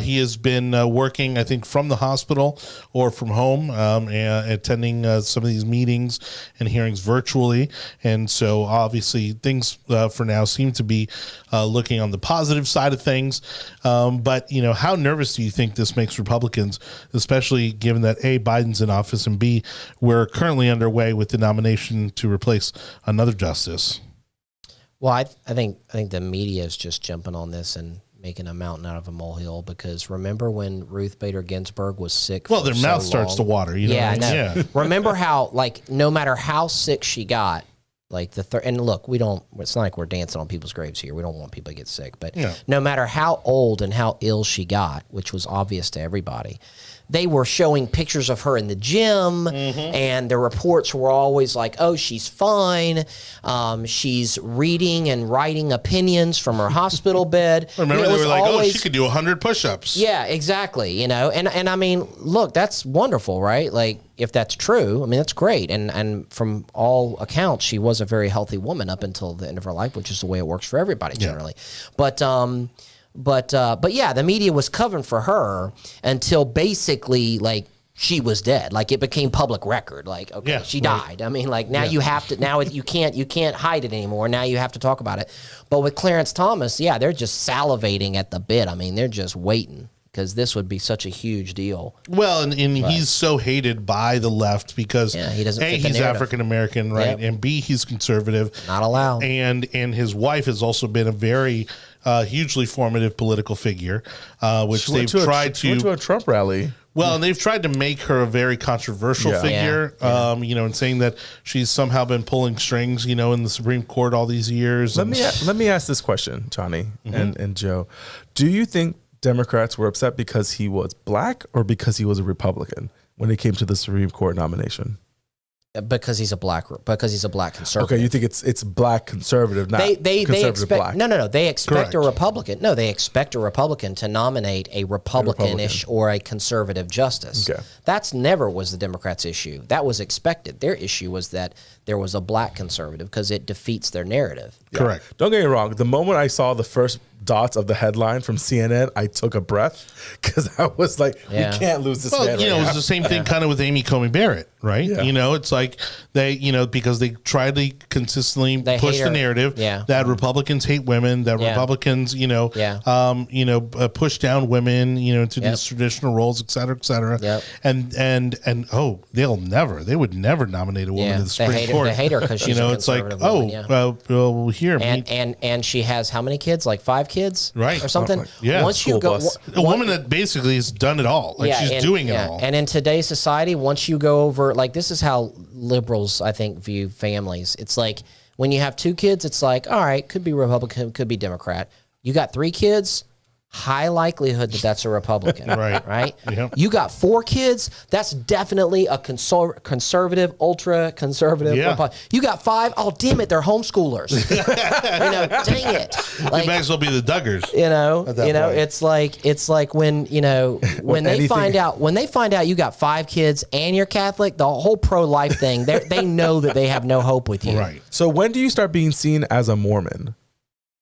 He has been working, I think, from the hospital or from home, and attending some of these meetings and hearings virtually. And so obviously things for now seem to be looking on the positive side of things. But, how nervous do you think this makes Republicans, especially given that A, Biden's in office, and B, we're currently underway with the nomination to replace another justice? Well, I think the media is just jumping on this and making a mountain out of a molehill, because remember when Ruth Bader Ginsburg was sick? Well, their mouth starts to water. Yeah. Remember how, no matter how sick she got, and look, it's not like we're dancing on people's graves here. We don't want people to get sick, but no matter how old and how ill she got, which was obvious to everybody, they were showing pictures of her in the gym, and the reports were always like, oh, she's fine. She's reading and writing opinions from her hospital bed. Remember, they were like, always, she could do 100 push-ups. Yeah, exactly. And I mean, look, that's wonderful, right? Like, if that's true, I mean, that's great. And from all accounts, she was a very healthy woman up until the end of her life, which is the way it works for everybody generally. But yeah, the media was covering for her until basically like she was dead. Like it became public record. Like, okay, she died. I mean, like now you have to, now you can't hide it anymore. Now you have to talk about it. But with Clarence Thomas, they're just salivating at the bit. I mean, they're just waiting, because this would be such a huge deal. Well, and he's so hated by the left because he doesn't fit the he's narrative. African American, right, and B, he's conservative, Not allowed. and his wife has also been a very hugely formative political figure, which She they've went tried to. went to a Trump rally. Well, and they've tried to make her a very controversial figure, and saying that she's somehow been pulling strings, in the Supreme Court all these years. Let me ask this question, Johnny and Joe. Do you think Democrats were upset because he was black or because he was a Republican when it came to the Supreme Court nomination? Because he's a black conservative. Okay, you think it's black conservative, not they conservative expect black? No. They expect Correct. a Republican. No, they expect a Republican to nominate a Republicanish or a conservative justice. Okay. That's never was the Democrats' issue. That was expected. Their issue was that there was a black conservative because it defeats their narrative. Correct. Don't get me wrong. The moment I saw the first dots of the headline from CNN, I took a breath because I was like, we can't lose this man. It was the same thing kind of with Amy Coney Barrett, right? Yeah. It's like they, because they try to consistently push the narrative that Republicans hate women, that Republicans, push down women, into these traditional roles, et cetera, et cetera. Yep. And they would never nominate a woman to the Supreme Court. They hate her because she's a it's like, conservative woman, well, here. And she has how many kids? Like 5 kids? Right. Or something? Yeah. Once you go... A woman that basically has done it all. Like she's doing it all. And in today's society, once you go over... Like, this is how liberals, I think, view families. It's like, when you have 2 kids, it's like, all right, could be Republican, could be Democrat. You got 3 kids... high likelihood that that's a Republican, right? Yep. You got 4 kids, that's definitely a conservative, ultra-conservative. Yeah. You got 5, oh, damn it, they're homeschoolers. Dang it. Like, they might as well be the Duggars. Point. It's like when, when they find out you got 5 kids and you're Catholic, the whole pro-life thing, they know that they have no hope with you. Right. So when do you start being seen as a Mormon?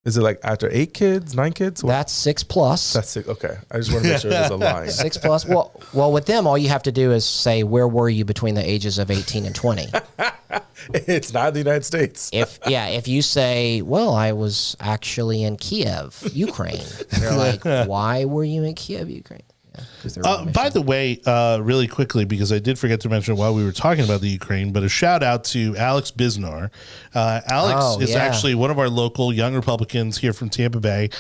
Is it like after 8 kids, 9 kids? What? That's 6+. That's 6. Okay. I just want to make sure there's a line. 6+. Well, with them, all you have to do is say, where were you between the ages of 18 and 20? It's not the United States. If you say, well, I was actually in Kiev, Ukraine, they're like, why were you in Kiev, Ukraine? By the way, really quickly, because I did forget to mention while we were talking about the Ukraine, but a shout out to Alex Biznar. Alex is actually one of our local young Republicans here from Tampa Bay.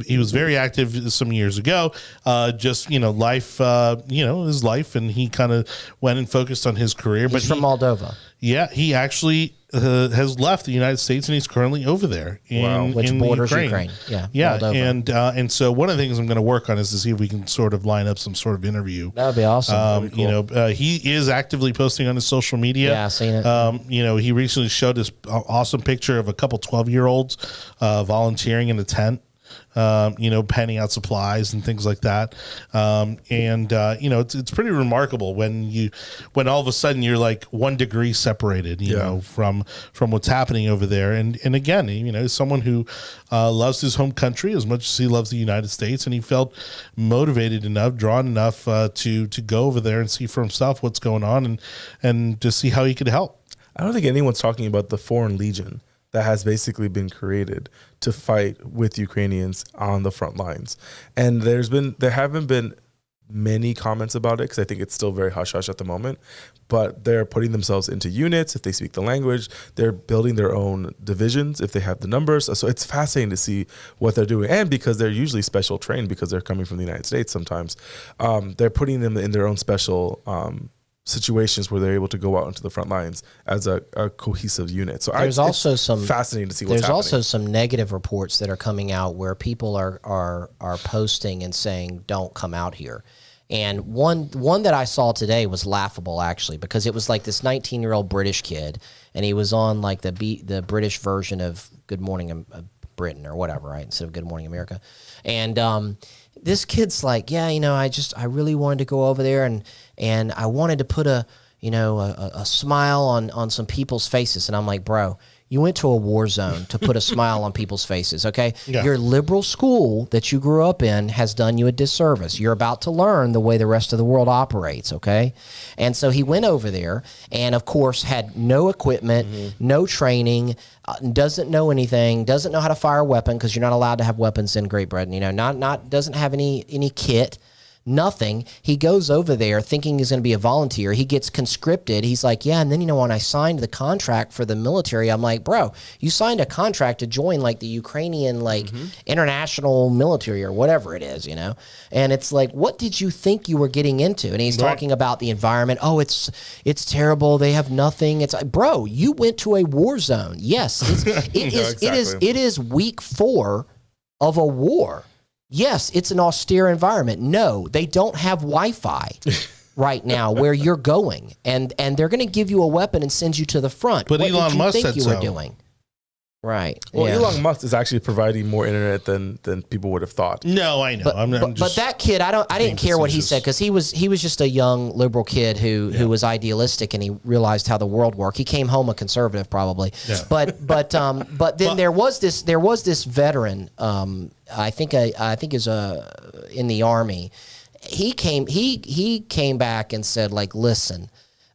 He was very active some years ago. Life, his life, and he kind of went and focused on his career. He's from Moldova. Yeah, he actually has left the United States, and he's currently over there which borders Ukraine. Yeah, Moldova. and so one of the things I'm going to work on is to see if we can sort of line up some sort of interview. That would be awesome. Cool. He is actively posting on his social media. Yeah, I've seen it. He recently showed this awesome picture of a couple 12-year-olds volunteering in a tent. Panning out supplies and things like that. It's pretty remarkable when all of a sudden you're like 1 degree separated, from what's happening over there. And again, someone who loves his home country as much as he loves the United States, and he felt motivated enough, drawn enough to go over there and see for himself what's going on and to see how he could help. I don't think anyone's talking about the Foreign Legion that has basically been created to fight with Ukrainians on the front lines. And there haven't been many comments about it because I think it's still very hush-hush at the moment, but they're putting themselves into units. If they speak the language, they're building their own divisions if they have the numbers. So it's fascinating to see what they're doing. And because they're usually special trained because they're coming from the United States sometimes, they're putting them in their own special situations where they're able to go out into the front lines as a cohesive unit. So there's also some fascinating to see what's happening. There's also some negative reports that are coming out where people are posting and saying, don't come out here. And one that I saw today was laughable, actually, because it was like this 19-year-old British kid, and he was on like the British version of Good Morning Britain or whatever, right, instead of Good Morning America. And this kid's like, yeah, I really wanted to go over there and I wanted to put a smile on some people's faces. And I'm like, bro, you went to a war zone to put a smile on people's faces, okay? Yeah. Your liberal school that you grew up in has done you a disservice. You're about to learn the way the rest of the world operates, okay? And so he went over there and, of course, had no equipment, no training, doesn't know anything, doesn't know how to fire a weapon because you're not allowed to have weapons in Great Britain, doesn't have any kit. Nothing. He goes over there thinking he's going to be a volunteer. He gets conscripted. He's like, yeah. And then, when I signed the contract for the military, I'm like, bro, you signed a contract to join like the Ukrainian, international military or whatever it is, And it's like, what did you think you were getting into? And he's talking about the environment. Oh, it's terrible. They have nothing. It's like, bro, you went to a war zone. Yes. It is week 4 of a war. Yes, it's an austere environment. No, they don't have Wi-Fi right now where you're going, and they're going to give you a weapon and send you to the front. But what Elon did you Musk think said you so. were doing? Right. Well, yeah. Elon Musk is actually providing more internet than people would have thought. No, I know. But that kid, I didn't care what he said because he was just a young liberal kid who was idealistic and he realized how the world worked. He came home a conservative probably. Yeah. But then there was this veteran. I think is in the Army. He came back and said, like, listen.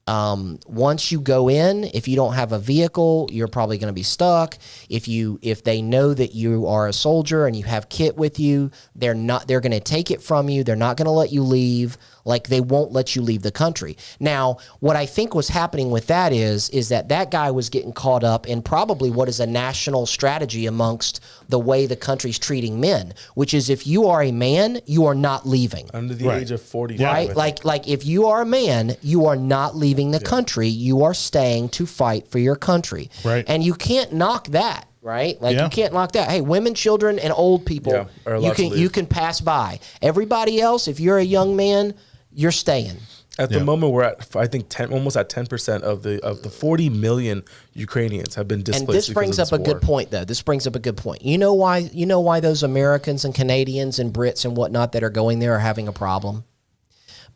Once you go in, if you don't have a vehicle, you're probably going to be stuck. If they know that you are a soldier and you have kit with you, they're going to take it from you. They're not going to let you leave. Like, they won't let you leave the country. Now, what I think was happening with that is that guy was getting caught up in probably what is a national strategy amongst the way the country's treating men, which is if you are a man, you are not leaving. Under the age of 45. Right? Like if you are a man, you are not leaving the country. You are staying to fight for your country. Right. And you can't knock that. Right? Like you can't knock that. Hey, women, children, and old people, you can pass by. Everybody else, if you're a young man, you're staying. At the moment, we're at, I think, almost at 10% of the 40 million Ukrainians have been displaced. And this brings up a good point, though. This brings up a good point. You know why those Americans and Canadians and Brits and whatnot that are going there are having a problem?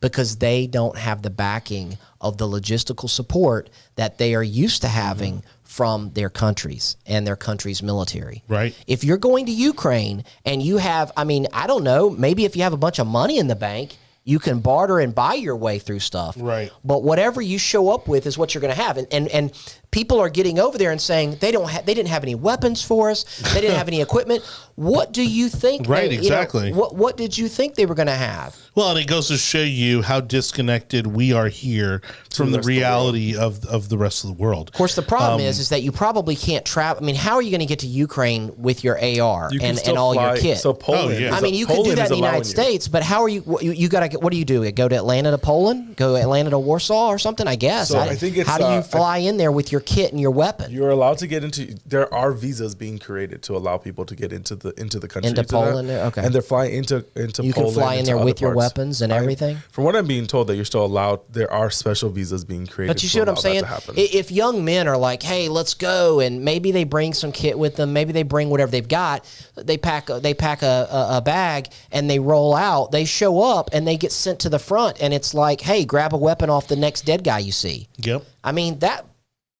Because they don't have the backing of the logistical support that they are used to having from their countries and their country's military. Right. If you're going to Ukraine and you have, I don't know, maybe if you have a bunch of money in the bank, you can barter and buy your way through stuff. Right. But whatever you show up with is what you're going to have. And people are getting over there and saying they didn't have any weapons for us. They didn't have any equipment. What do you think? Right, exactly. What did you think they were going to have? Well, and it goes to show you how disconnected we are here from the reality of the rest of the world. Of course, the problem is that you probably can't travel. How are you going to get to Ukraine with your AR and all your kit? So Poland. You can do that in the United States, but how are you? You got to get. What do you do? Go to Atlanta to Poland? Go Atlanta to Warsaw or something? I guess. So I think it's, how do you fly in there with your kit and your weapon? You're allowed to get into. There are visas being created to allow people to get into the country. Into Poland, okay. And they're flying into Poland. You can fly in there with your weapons and everything. From what I'm being told, that you're still allowed. There are special visas being created. But you see what I'm saying? If young men are like, "Hey, let's go," and maybe they bring some kit with them, maybe they bring whatever they've got. They pack a bag and they roll out. They show up and they get sent to the front, and it's like, "Hey, grab a weapon off the next dead guy you see." Yep.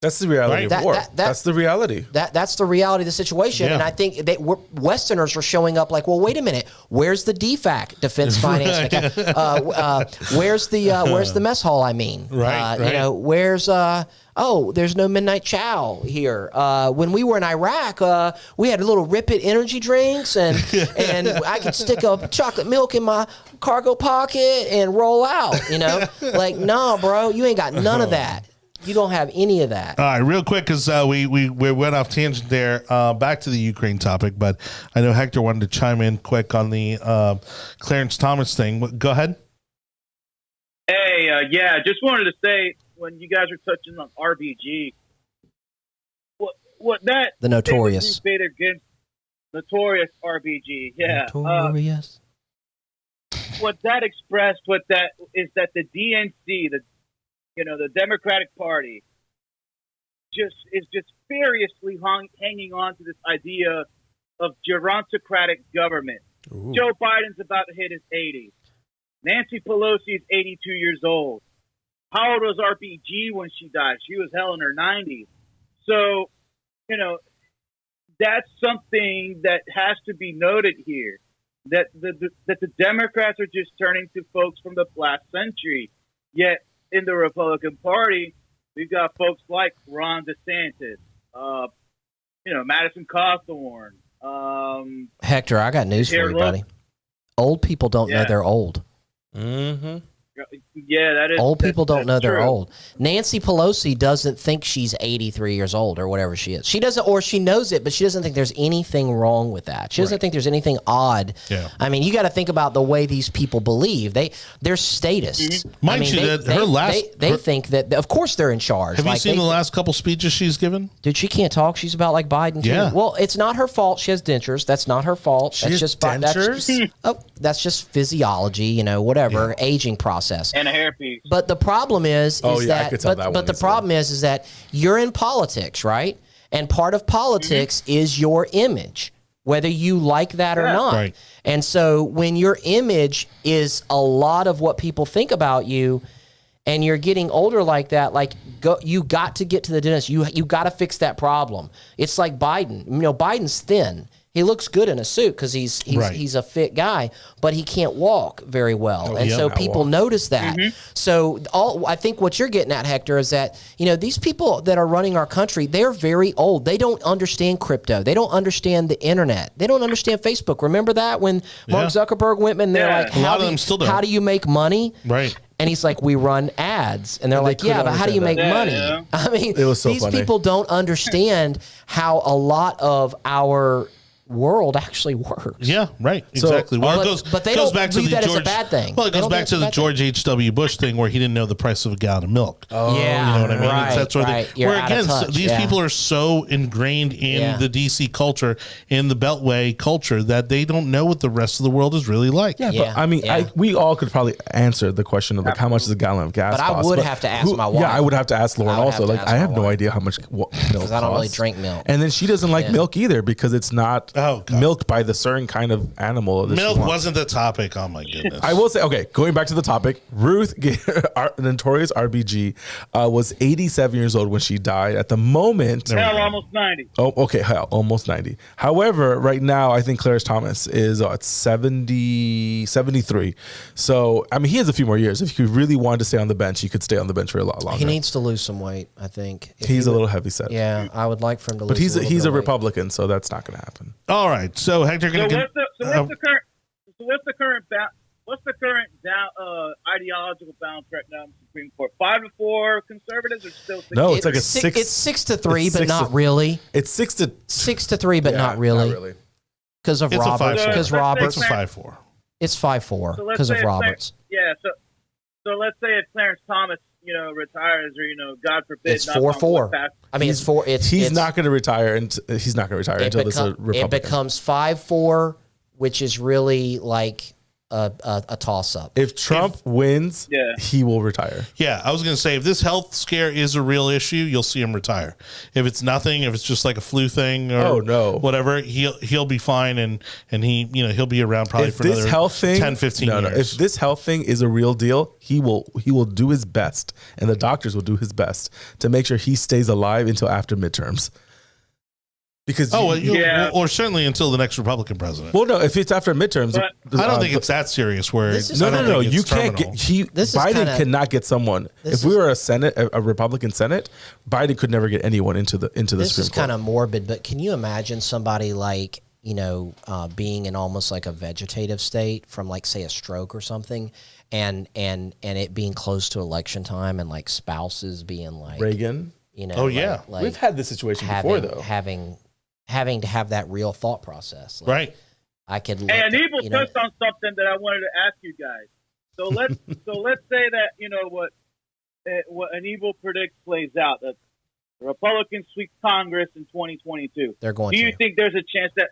That's the reality of war. That's the reality. That's the reality of the situation. Yeah. And I think that Westerners are showing up like, well, wait a minute. Where's the DFAC, Defense Finance? Where's the mess hall? Right. Where's there's no midnight chow here. When we were in Iraq, we had little Rip It energy drinks, and I could stick a chocolate milk in my cargo pocket and roll out. Like, no, bro, you ain't got none of that. You don't have any of that. All right, real quick, because we went off tangent there. Back to the Ukraine topic, but I know Hector wanted to chime in quick on the Clarence Thomas thing. Go ahead. Hey, just wanted to say, when you guys are touching on RBG, what that the notorious against notorious RBG, notorious. What that expressed, is that the DNC, the Democratic Party is furiously hanging on to this idea of gerontocratic government. Ooh. Joe Biden's about to hit his 80s. Nancy Pelosi is 82 years old. How old was RBG when she died? She was hell in her 90s. So, that's something that has to be noted here. That the Democrats are just turning to folks from the last century. Yet in the Republican Party, we've got folks like Ron DeSantis, Madison Cawthorn. Hector, I got news for you, buddy. Old people don't know they're old. Mm-hmm. Yeah, that is. Old people don't know they're true. old. Nancy Pelosi doesn't think she's 83 years old or whatever she is. She doesn't, or she knows it, but she doesn't think there's anything wrong with that. She doesn't think there's anything odd. Yeah. I mean, you got to think about the way these people believe. They're statists. Mind you, that her last- they think that of course they're in charge. Have you seen the last couple speeches she's given? Dude, she can't talk. She's about like Biden too. Yeah. Well, it's not her fault. She has dentures. That's not her fault. She That's has just dentures? that's just physiology. Whatever aging process. And a hairpiece. But the problem is I that, could tell that one but the easily. problem is that you're in politics, right? And part of politics is your image, whether you like that or not. Right. And so when your image is a lot of what people think about you, and you're getting older like that, you got to get to the dentist. You got to fix that problem. It's like Biden. Biden's thin. He looks good in a suit because he's a fit guy, but he can't walk very well, and so people notice that. So I think what you're getting at, Hector, is that these people that are running our country, they're very old. They don't understand crypto. They don't understand the internet. They don't understand Facebook. Remember that when Mark Zuckerberg went and they're like, A lot of them still don't. how do you make money? Right. And he's like, we run ads. And they're like, yeah, but how do you make money? Yeah. I mean, It was so these funny. people don't understand how a lot of our world actually works. Yeah, right. Exactly. Well, but they goes don't back to view the that as a George, bad thing. Well, it They goes don't back think to it's the a bad George H.W. Bush thing where he didn't know the price of a gallon of milk. Yeah, You know what I mean? right, It's that sort of right. thing. You're Where out of again, touch, these yeah. people are so ingrained in the D.C. culture, in the Beltway culture, that they don't know what the rest of the world is really like. Yeah, Yeah, but I mean, yeah. we all could probably answer the question of how much is a gallon of gas But I cost. would have to ask my wife. Yeah, I would have to ask Lauren I would also. have to Like, ask I have my no wife. idea how much milk costs. I don't really drink milk. And then she doesn't like Yeah. milk either because it's not Oh, God. milked by the certain kind of animal. That she Milk wants. wasn't the topic. Oh, my goodness. I will say, okay, going back to the topic, Ruth, notorious RBG, was 87 years old when she died. At the moment, Hell, almost 90. oh, okay, hell, almost 90. However, right now, I think Clarence Thomas is at 73. So, I mean, he has a few more years. If you really wanted to stay on the bench, he could stay on the bench for a lot longer. He needs to lose some weight, I think. If He's he a would- little heavy set. Yeah, I would like for him to But lose he's a weight. Republican, so that's not going to happen. All right. So, Hector, So going to what's the current ideological balance right now in the Supreme Court? 5-4 conservatives, or still 6? No, it's like a six. It's 6-3, it's but 6 not to- really. It's 6-3, 6-3, but not really. Because of It's a Roberts. 5-4. Because Let's say Roberts. It's a 5-4. It's 5-4 So let's because of say if Roberts. So let's say if Clarence Thomas, retires, or God forbid, It's knock on wood, 4-4. pass- I mean, it's 4. He's it's, not going to retire, and he's not going to retire until this is a It Republican. becomes 5-4, which is really like a toss-up. If Trump wins, Yeah. he will retire. Yeah, I was going to say, if this health scare is a real issue, you'll see him retire. If it's nothing, if it's just like a flu thing or whatever, he'll be fine, and he'll be around probably If for this another health thing, 10, 15 years. If this health thing is a real deal, he will do his best, and the doctors will do his best to make sure he stays alive until after midterms. Because or certainly until the next Republican president. well, no, if it's after midterms, But- I don't think it's that serious. Where This is I no. don't think it's You can't terminal. get This is Biden kinda- cannot get someone. If we were a Republican Senate, Biden could never get anyone into the This Supreme is Court. kind of morbid, but can you imagine somebody like, being in almost like a vegetative state from like, say, a stroke or something, and it being close to election time, and like spouses being like, Reagan. Oh, yeah. like We've had this situation having, before, though. having to have that real thought process. Like, Right. I could. Hey, look at, Anibal touched on something that I wanted to ask you guys. So let's say that what Anibal predicts plays out, that the Republicans sweep Congress in 2022. They're going Do you to. think there's a chance that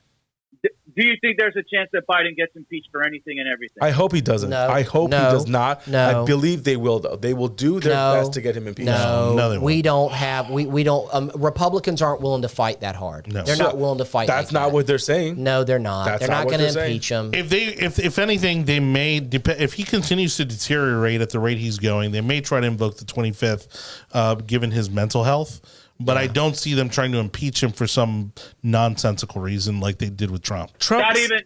Do you think there's a chance that Biden gets impeached for anything and everything? I hope he doesn't. No. I hope he does not. No. I believe they will, though. They will do their best to get him impeached. No, they won't. we don't have. We don't. Republicans aren't willing to fight that hard. No. They're not willing to fight. That's like not that. what they're saying. No, they're not. That's They're not not what going they're to impeach him. If anything, they may if he continues to deteriorate at the rate he's going, they may try to invoke the 25th, given his mental health. But I don't see them trying to impeach him for some nonsensical reason like they did with Trump. Not even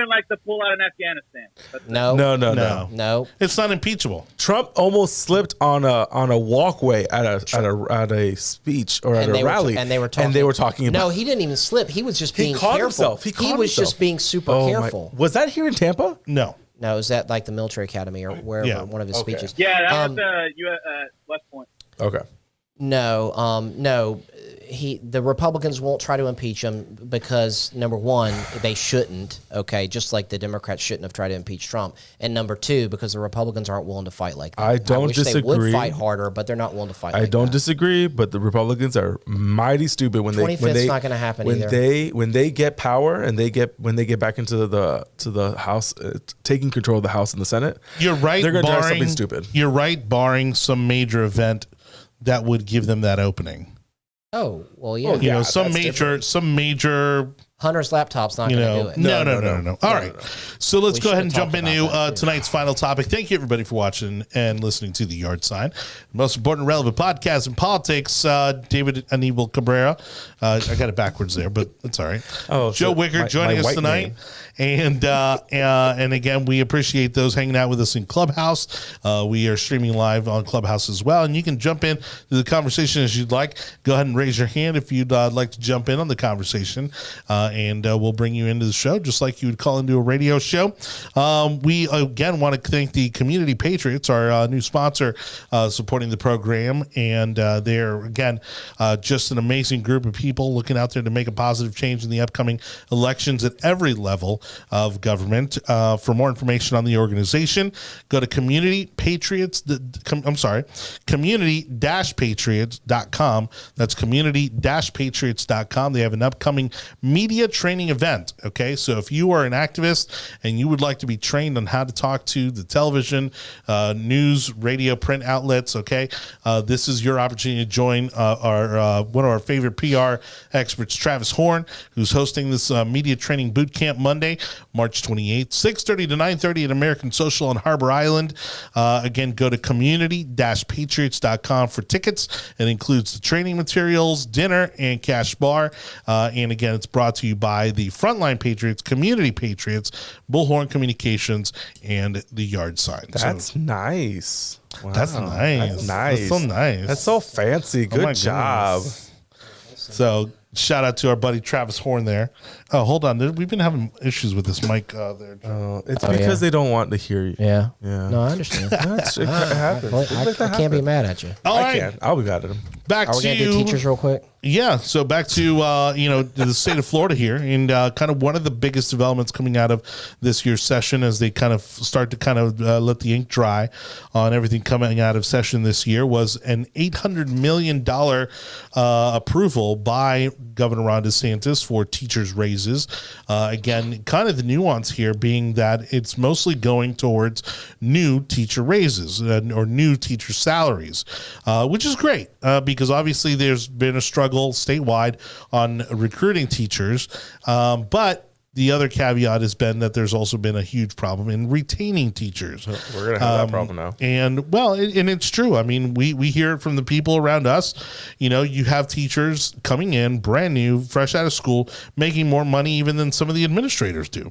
like the pull out in Afghanistan. No. It's not impeachable. Trump almost slipped on a walkway at a speech or at a rally, and they were talking about. No, he didn't even slip. He was just being careful. He was just being super careful. Was that here in Tampa? No. No, it was at like the military academy or wherever, one of his speeches. Yeah, that was West Point. Okay. No. The Republicans won't try to impeach him because, number one, they shouldn't, okay, just like the Democrats shouldn't have tried to impeach Trump. And number two, because the Republicans aren't willing to fight like that. I wish they would fight harder, but they're not willing to fight like that. I don't disagree, but the Republicans are mighty stupid when 25th's not going to happen either. When they get power and when they get back into the House, taking control of the House and the Senate. You're right. They're going to drive something stupid. You're right, barring some major event that would give them that opening. Oh, well, yeah. You know, some major Hunter's laptop's not going to do it. No. All right. So let's go ahead and jump into tonight's final topic. Thank you, everybody, for watching and listening to The Yard Sign, the most important relevant podcast in politics. David Anibal Cabrera. I got it backwards there, but it's all right. Joe Wicker joining us tonight. Name. And again, we appreciate those hanging out with us in Clubhouse. We are streaming live on Clubhouse as well, and you can jump in to the conversation as you'd like. Go ahead and raise your hand if you'd like to jump in on the conversation, and we'll bring you into the show just like you would call into a radio show. We again want to thank the Community Patriots, our new sponsor, supporting the program, and they're again just an amazing group of people looking out there to make a positive change in the upcoming elections at every level of government. For more information on the organization, go to community-patriots.com. That's community-patriots.com. They have an upcoming media training event. Okay, so if you are an activist and you would like to be trained on how to talk to the television, news, radio, print outlets, okay, this is your opportunity to join our one of our favorite PR experts, Travis Horn, who's hosting this media training boot camp Monday, March 28th, 6:30 to 9:30 at American Social on Harbor Island. Again, go to community-patriots.com for tickets. It includes the training materials, dinner, and cash bar. And again, it's brought to you by the Frontline Patriots, Community Patriots, Bullhorn Communications, and the Yard Sign. That's nice. Wow. That's nice. That's nice. That's so nice. That's so fancy. Good job. So shout out to our buddy Travis Horn there. Oh, hold on. We've been having issues with this mic there. It's because they don't want to hear you. Yeah. No, I understand. It happens. I can't be mad at you. All right. I'll be mad at him. Back Are we going to do teachers real quick? Yeah, so back to the state of Florida here, and kind of one of the biggest developments coming out of this year's session as they kind of start to let the ink dry on everything coming out of session this year was an $800 million approval by Governor Ron DeSantis for teachers' raises. Again, kind of the nuance here being that it's mostly going towards new teacher raises or new teacher salaries, which is great because obviously there's been a struggle statewide on recruiting teachers, but the other caveat has been that there's also been a huge problem in retaining teachers. We're going to have that problem now. And it's true. I mean, we hear it from the people around us. You know, you have teachers coming in brand new, fresh out of school, making more money even than some of the administrators do.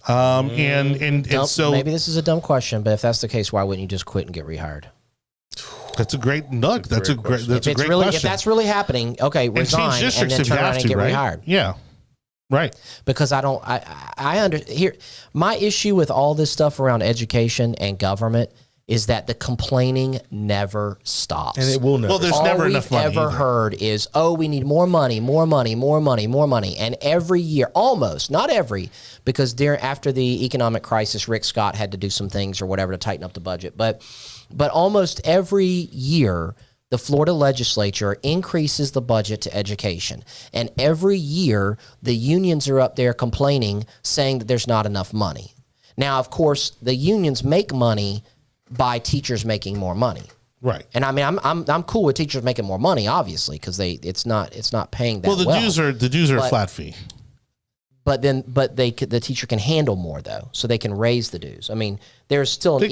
And so maybe this is a dumb question, but if that's the case, why wouldn't you just quit and get rehired? That's a great look. That's a great question. If that's really happening, okay, resign and then turn around and get rehired. Yeah. Right. Because my issue with all this stuff around education and government is that the complaining never stops. And it will never. Well, there's never enough money. All we've ever heard is, we need more money. And every year, almost, not every, because after the economic crisis, Rick Scott had to do some things or whatever to tighten up the budget. But almost every year, the Florida legislature increases the budget to education. And every year, the unions are up there complaining, saying that there's not enough money. Now, of course, the unions make money by teachers making more money. Right. And I mean, I'm cool with teachers making more money, obviously, because it's not paying that well. The dues are a flat fee. But the teacher can handle more though, so they can raise the dues. I mean, there's still an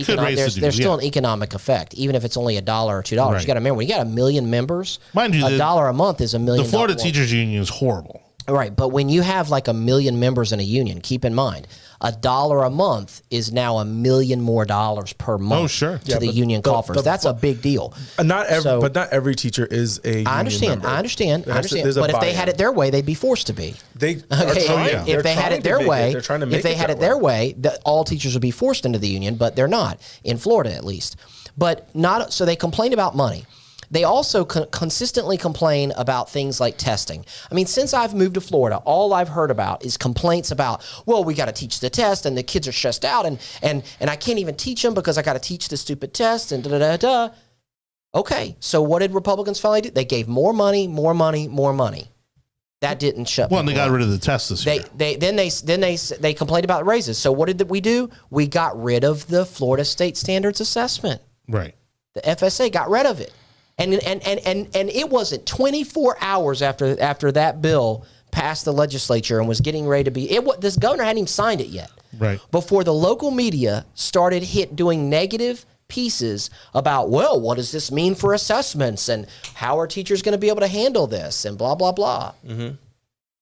economic effect, even if it's only $1 or $2. Right. You got to remember, when you got 1 million members, mind you, $1 a month is $1 million. The Florida Teachers Union is horrible. Right, but when you have like 1 million members in a union, keep in mind, $1 a month is now $1 million more per month. Oh, sure. To the union coffers. That's a big deal. But not every teacher is a union member. I understand. But if they had it their way, they'd be forced to be. If they had it their way, all teachers would be forced into the union, but they're not in Florida at least. So they complain about money. They also consistently complain about things like testing. I mean, since I've moved to Florida, all I've heard about is complaints about, well, we got to teach the test, and the kids are stressed out, and I can't even teach them because I got to teach the stupid test, and da-da-da-da. Okay, so what did Republicans finally do? They gave more money. That didn't shut. Well, and they got rid of the test this year. They complained about raises. So what did we do? We got rid of the Florida State Standards Assessment. Right. The FSA got rid of it. And it wasn't 24 hours after that bill passed the legislature and was getting ready to be. This governor hadn't even signed it yet. Right. Before the local media started doing negative pieces about, well, what does this mean for assessments and how are teachers going to be able to handle this and blah, blah, blah. Mm-hmm.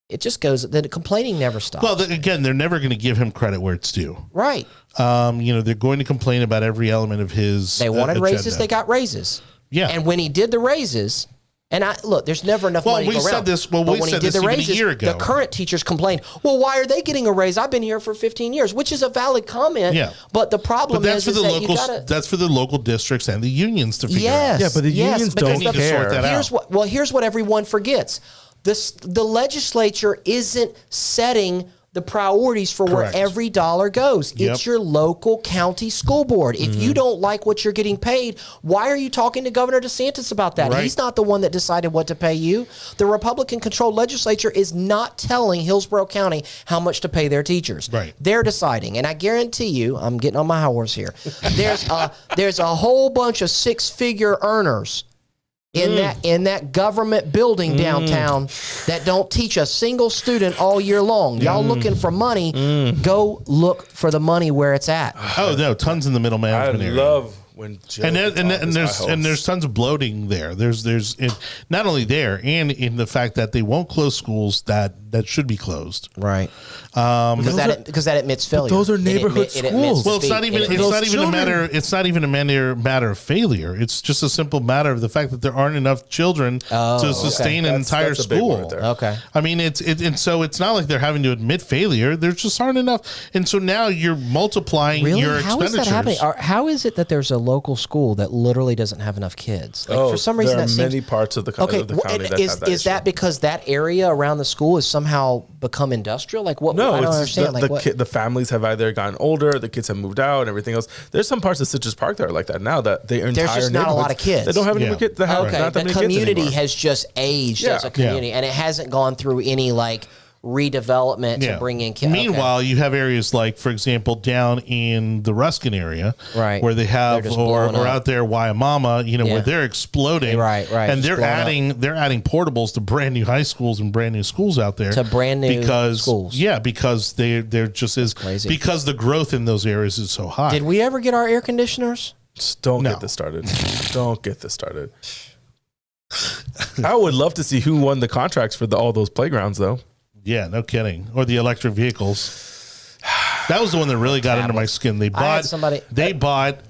It just goes, the complaining never stops. Well, again, they're never going to give him credit where it's due. Right. They're going to complain about every element of his They wanted agenda. raises, they got raises. Yeah. And when he did the raises, there's never enough money to go around. We said this even a year ago. The current teachers complained, well, why are they getting a raise? I've been here for 15 years, which is a valid comment. Yeah. But the problem that's for the local districts and the unions to figure out. Yeah, but the unions don't need to sort that out. Here's what everyone forgets. The legislature isn't setting the priorities for Correct. where every dollar goes. Yep. It's your local county school board. If you don't like what you're getting paid, why are you talking to Governor DeSantis about that? Right. He's not the one that decided what to pay you. The Republican-controlled legislature is not telling Hillsborough County how much to pay their teachers. Right. They're deciding. And I guarantee you, I'm getting on my horse here, there's a whole bunch of six-figure earners in that government building downtown that don't teach a single student all year long. Y'all looking for money, go look for the money where it's at. Oh, no, tons in the middle management area. I love when Joe there's tons of bloating there. There's not only there and in the fact that they won't close schools that should be closed. Right. Because that admits failure. Those are neighborhood schools. Well, it's not even a matter of failure. It's just a simple matter of the fact that there aren't enough children to sustain an entire school. Right there. Okay. I mean, so it's not like they're having to admit failure. There just aren't enough, and so now you're multiplying your expenditures. How is that happening? How is it that there's a local school that literally doesn't have enough kids? For some reason, there are many parts of the county that have that is that because that area around the school has somehow become industrial? Like what? No, I don't understand. The families have either gotten older, the kids have moved out, and everything else. There's some parts of Citrus Park that are like that now. That there's just not a lot of kids. They don't have any kids. The community has just aged as a community, and it hasn't gone through any redevelopment to bring in kids. Meanwhile, you have areas like, for example, down in the Ruskin area, right, where they have, or out there, Waimama, where they're exploding, right, and they're adding portables to brand new high schools and brand new schools out there to brand new schools. Yeah, because they're just as crazy because the growth in those areas is so high. Did we ever get our air conditioners? Don't get this started. Don't get this started. I would love to see who won the contracts for all those playgrounds, though. Yeah, no kidding. Or the electric vehicles. That was the one that really got under my skin. They bought.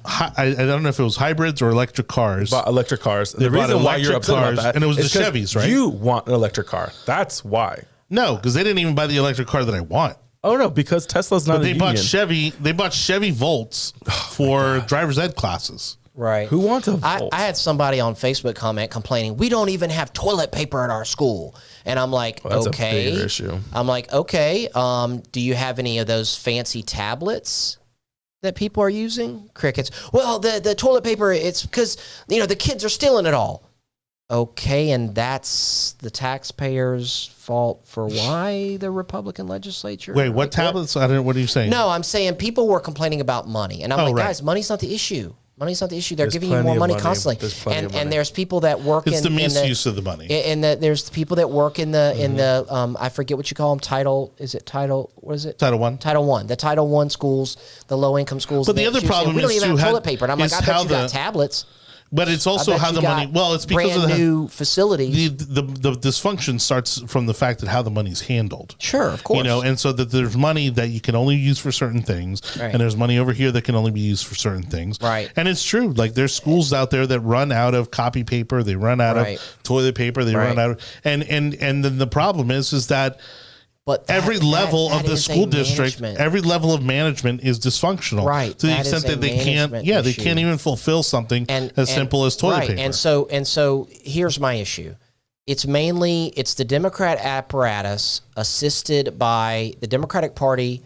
I don't know if it was hybrids or electric cars. Bought electric cars. The reason why you're upset about that, and it was the Chevys, right? You want an electric car. That's why. No, because they didn't even buy the electric car that I want. Oh no, because Tesla's not. But they bought Chevy. They bought Chevy Volts for driver's ed classes. Right. Who wants a Volt? I had somebody on Facebook complaining, we don't even have toilet paper at our school. And I'm like, that's okay. a big issue. I'm like, okay. Do you have any of those fancy tablets that people are using? Crickets. Well, the toilet paper, it's because, the kids are stealing it all. Okay, and that's the taxpayers' fault for why the Republican legislature. Wait, what tablets? I don't. What are you saying? No, I'm saying people were complaining about money, and I'm like, right. guys, money's not the issue. Money's not the issue. They're There's giving you plenty more of money money. constantly, There's plenty of money. and there's people that work It's in the misuse of the money. And there's people that work in the I forget what you call them. Title, is it title? What is it? Title I. Title I. The Title I schools, the low income schools. But the other problem we don't is even too, have how- toilet paper. And I'm like, is I bet how you got the- tablets. But it's also I bet how you the money. got Well, it's because brand of new facilities. the dysfunction starts from the fact that how the money's handled. Sure, of course. You know, and so that there's money that you can only use for certain things, Right. and there's money over here that can only be used for certain things. Right. And it's true. Like there's schools out there that run out of copy paper, they run out Right. of toilet paper, they run Right. out of, and then the problem is that But every level that of the is a school district, management. every level of management is dysfunctional. Right. To the That extent is a that they can't, management they issue. can't even fulfill something as simple as toilet right. paper. And so here's my issue. It's the Democrat apparatus assisted by the Democratic Party.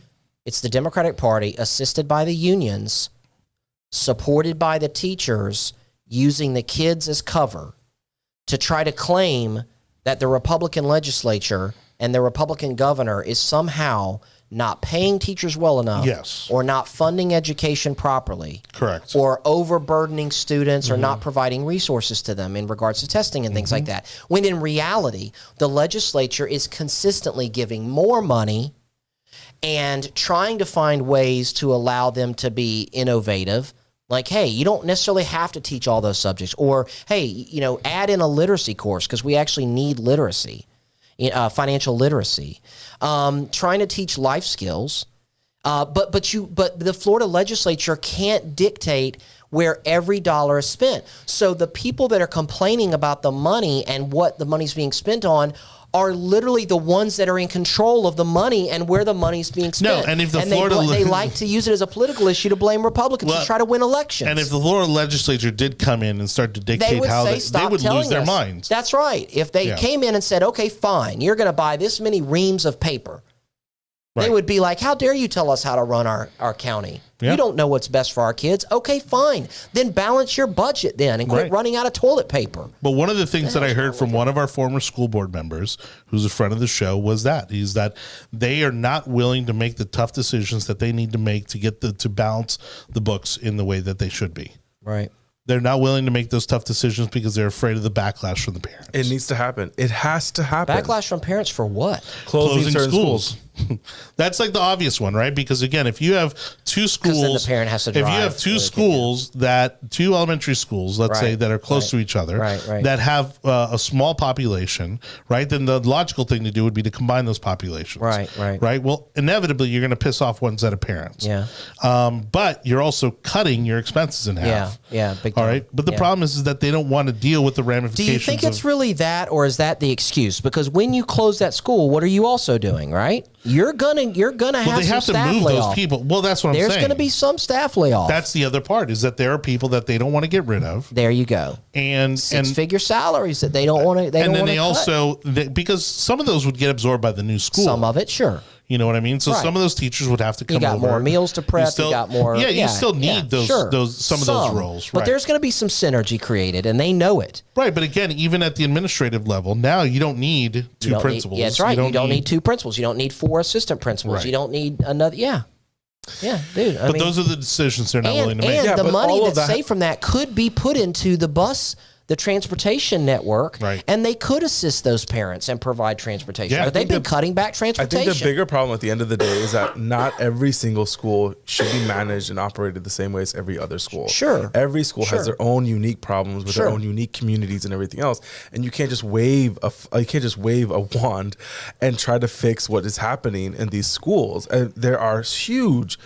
It's the Democratic Party assisted by the unions, supported by the teachers, using the kids as cover to try to claim that the Republican legislature and the Republican governor is somehow not paying teachers well enough, Yes. or not funding education properly, Correct. or overburdening students, or not providing resources to them in regards to testing and things like that. When in reality, the legislature is consistently giving more money and trying to find ways to allow them to be innovative. Like, hey, you don't necessarily have to teach all those subjects, or hey, add in a literacy course because we actually need literacy. Financial literacy, trying to teach life skills, but the Florida legislature can't dictate where every dollar is spent. So the people that are complaining about the money and what the money's being spent on are literally the ones that are in control of the money and where the money's being spent. No, and if the they Florida like to use it as a political issue to blame Republicans to try to win elections. And if the Florida legislature did come in and start to dictate how they would lose their minds. That's right. If they came in and said, okay, fine, you're going to buy this many reams of paper, they would be like, how dare you tell us how to run our county? Yeah. You don't know what's best for our kids. Okay, fine. Then balance your budget then and quit running out of toilet paper. But one of the things that I heard from one of our former school board members, who's a friend of the show, was that they are not willing to make the tough decisions that they need to make to get to balance the books in the way that they should be. Right. They're not willing to make those tough decisions because they're afraid of the backlash from the parents. It needs to happen. It has to happen. Backlash from parents for what? Closing certain schools. That's like the obvious one, right? Because again, if you have two schools, then the parent has to if you drive have two to the schools two elementary schools, let's say, that are close to each other, that have a small population, right? Then the logical thing to do would be to combine those populations, right? Well, inevitably, you're going to piss off one set of parents, but you're also cutting your expenses in half, big all time. right. But the problem is that they don't want to deal with the Do ramifications. you think it's really that, or is that the excuse? Because when you close that school, what are you also doing, right? You're gonna have they have some to staff move layoff. those people. Well, that's what I'm saying. There's going to be some staff layoff. That's the other part, is that there are people that they don't want to get rid of. There you go. And Six-figure salaries that they don't want to. And then they also, because some of those would get absorbed by the new school. Some of it, sure. You know what I mean? So some of those teachers would have to come You got over. more meals to prep. You got more. Yeah, you still need some of those roles. But right. there's going to be some synergy created, and they know it. Right, but again, even at the administrative level, now you don't need two principals. That's right. You don't need two principals. You don't need 4 assistant principals. Right. You don't need another. Yeah, dude. But those are the decisions they're not willing to make. And the but money all of that's that- saved from that could be put into the transportation network, Right. and they could assist those parents and provide transportation. Yeah, But they've been cutting back I transportation. think the bigger problem at the end of the day is that not every single school should be managed and operated the same way as every other school. Sure. Every school Sure. has their own unique problems with their Sure. own unique communities and everything else. And you can't just wave a wand and try to fix what is happening in these schools. There are huge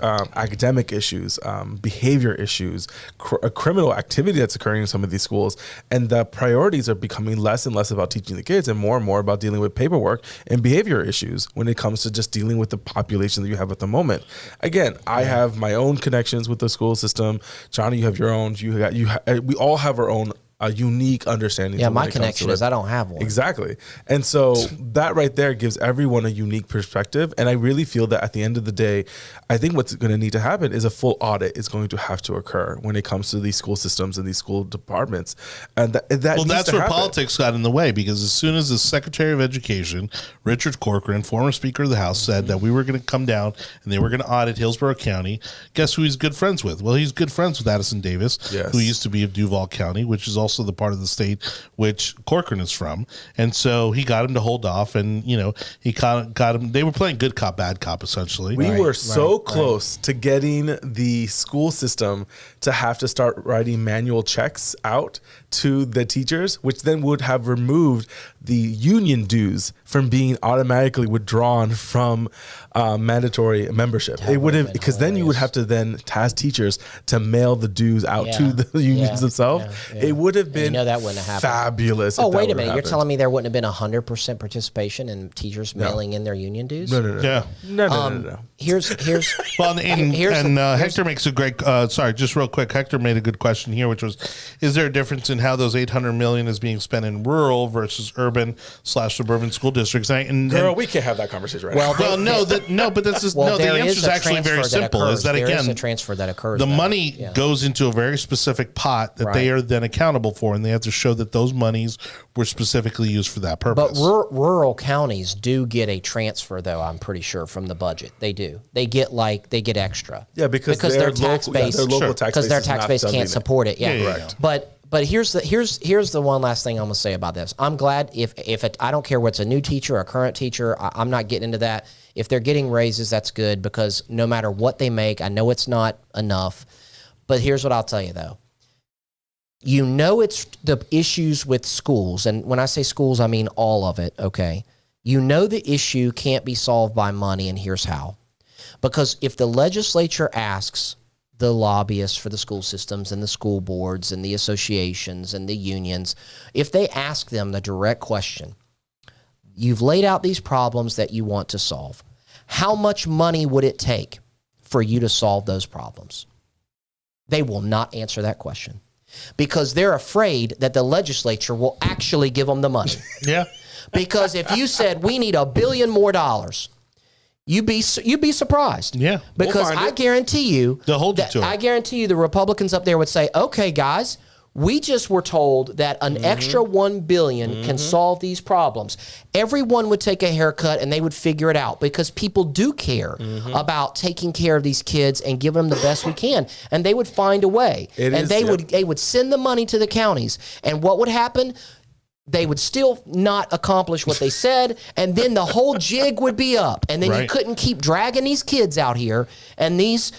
academic issues, behavior issues, criminal activity that's occurring in some of these schools, and the priorities are becoming less and less about teaching the kids and more about dealing with paperwork and behavior issues when it comes to just dealing with the population that you have at the moment. Again, I have my own connections with the school system. Johnny, you have your own. We all have our own a unique understanding. Yeah, to my connection is I don't have one. Exactly. And so that right there gives everyone a unique perspective. And I really feel that at the end of the day, I think what's going to need to happen is a full audit is going to have to occur when it comes to these school systems and these school departments. And that's where politics got in the way, because as soon as the Secretary of Education, Richard Corcoran, former Speaker of the House, said that we were going to come down and they were going to audit Hillsborough County, guess who he's good friends with? Well, he's good friends with Addison Davis, who used to be of Duval County, which is also the part of the state which Corcoran is from. And so he got him to hold off, and he kind of got him. They were playing good cop, bad cop, essentially. We were so close to getting the school system to have to start writing manual checks out to the teachers, which then would have removed the union dues from being automatically withdrawn from mandatory membership. It would have, because then you would have to then task teachers to mail the dues out to the unions themselves. It would have been that wouldn't have fabulous. Oh, wait a minute. You're telling me there wouldn't have been 100% participation in teachers mailing in their union dues? No. Here's well, and Hector makes a great. Sorry, just real quick. Hector made a good question here, which was: is there a difference in how those $800 million is being spent in rural versus urban/suburban school districts? We can't have that conversation right now. But this is the answer is actually very simple. Is that there again is a transfer that occurs? The money goes into a very specific pot that they are then accountable for, and they have to show that those monies were specifically used for that purpose. But rural counties do get a transfer, though. I'm pretty sure from the budget they do. They get extra. Yeah, because their tax base, because their tax base can't support it. Yeah, right. But here's the one last thing I'm gonna say about this. I'm glad if I don't care what's a new teacher or a current teacher. I'm not getting into that. If they're getting raises, that's good, because no matter what they make, I know it's not enough. But here's what I'll tell you though. It's the issues with schools, and when I say schools, I mean all of it. Okay, the issue can't be solved by money, and here's how. Because if the legislature asks the lobbyists for the school systems and the school boards and the associations and the unions, if they ask them the direct question, you've laid out these problems that you want to solve. How much money would it take for you to solve those problems? They will not answer that question because they're afraid that the legislature will actually give them the money. Yeah. Because if you said we need $1 billion more, you'd be surprised. Yeah. Because I guarantee you, they'll hold you to it. I guarantee you the Republicans up there would say, okay, guys, we just were told that an extra $1 billion can solve these problems. Everyone would take a haircut and they would figure it out because people do care about taking care of these kids and giving them the best we can. And they would find a way. They would send the money to the counties. And what would happen? They would still not accomplish what they said, and then the whole jig would be up. And then you couldn't keep dragging these kids out here and these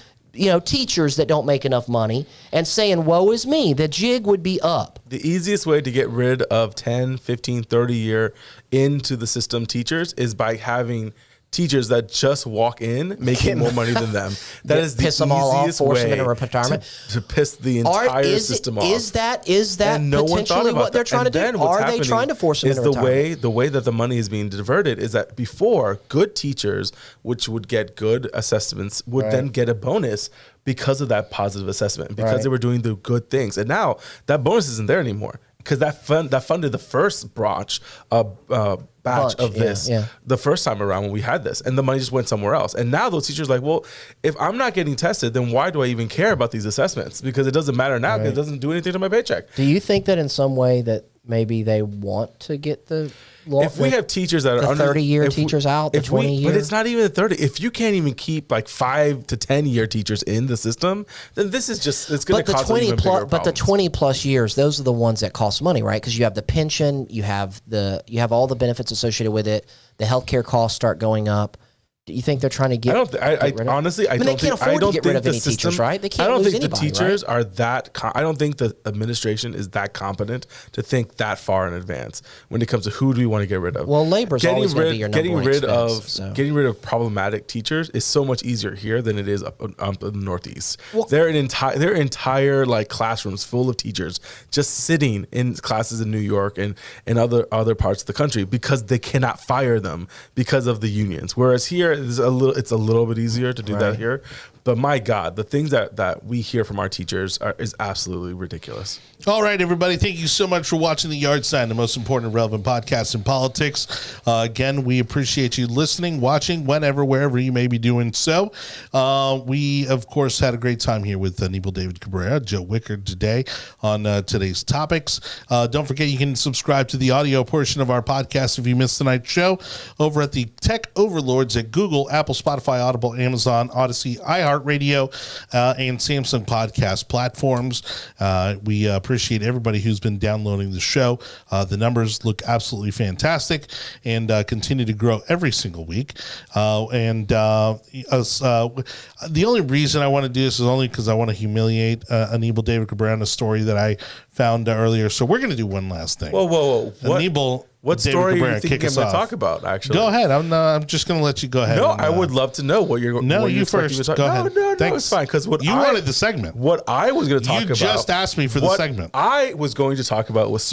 teachers that don't make enough money and saying, woe is me. The jig would be up. The easiest way to get rid of 10, 15, 30 year into the system teachers is by having teachers that just walk in making more money than them. That is the piss them all off, force them into retirement. To piss the entire system off. Is that potentially what they're trying to do? Are they trying to force them into retirement? The way that the money is being diverted is that before, good teachers, which would get good assessments, would then get a bonus because of that positive assessment, because they were doing the good things. And now that bonus isn't there anymore. Because that funded the first batch of this the first time around when we had this, and the money just went somewhere else. And now those teachers are like, well, if I'm not getting tested, then why do I even care about these assessments? Because it doesn't matter now because it doesn't do anything to my paycheck. Do you think that in some way that maybe they want to get the if we have teachers that are under 30-year teachers out, the 20-year, but it's not even 30. If you can't even keep like 5 to 10-year teachers in the system, then this is just it's going to cause even bigger problems. But the 20+ years, those are the ones that cost money, right? Because you have the pension, you have all the benefits associated with it. The healthcare costs start going up. Do you think they're trying to get? Honestly, I don't think. They can't afford to get rid of any teachers, right? They can't lose anybody, I don't think the teachers are that. I don't think the administration is that competent to think that far in advance when it comes to who do we want to get rid of. Well, labor's always going to be your number one expense. Getting rid of problematic teachers is so much easier here than it is up in the Northeast. Well, their entire like classrooms full of teachers just sitting in classes in New York and other parts of the country because they cannot fire them because of the unions. Whereas here, it's a little bit easier to do that here, But my God, the things that we hear from our teachers is absolutely ridiculous. All right, everybody. Thank you so much for watching The Yard Sign, the most important and relevant podcast in politics. Again, we appreciate you listening, watching, whenever, wherever you may be doing so. We, of course, had a great time here with Anibal David Cabrera, Joe Wicker today on today's topics. Don't forget, you can subscribe to the audio portion of our podcast if you missed tonight's show over at the Tech Overlords at Google, Apple, Spotify, Audible, Amazon, Odyssey, iHeartRadio, and Samsung podcast platforms. We appreciate everybody who's been downloading the show. The numbers look absolutely fantastic and continue to grow every single week. The only reason I want to do this is only because I want to humiliate Anibal David Cabrera on a story that I found earlier. So we're going to do one last thing. Whoa. Anibal, what David story Cabrera, are you thinking I'm going to talk about, actually? Go ahead. I'm just going to let you go ahead. No, I would love to know what you're going to No, you first. Go ahead. No, it's fine. Because you wanted the segment. What I was going to talk about. You just asked me for the segment. I was going to talk about was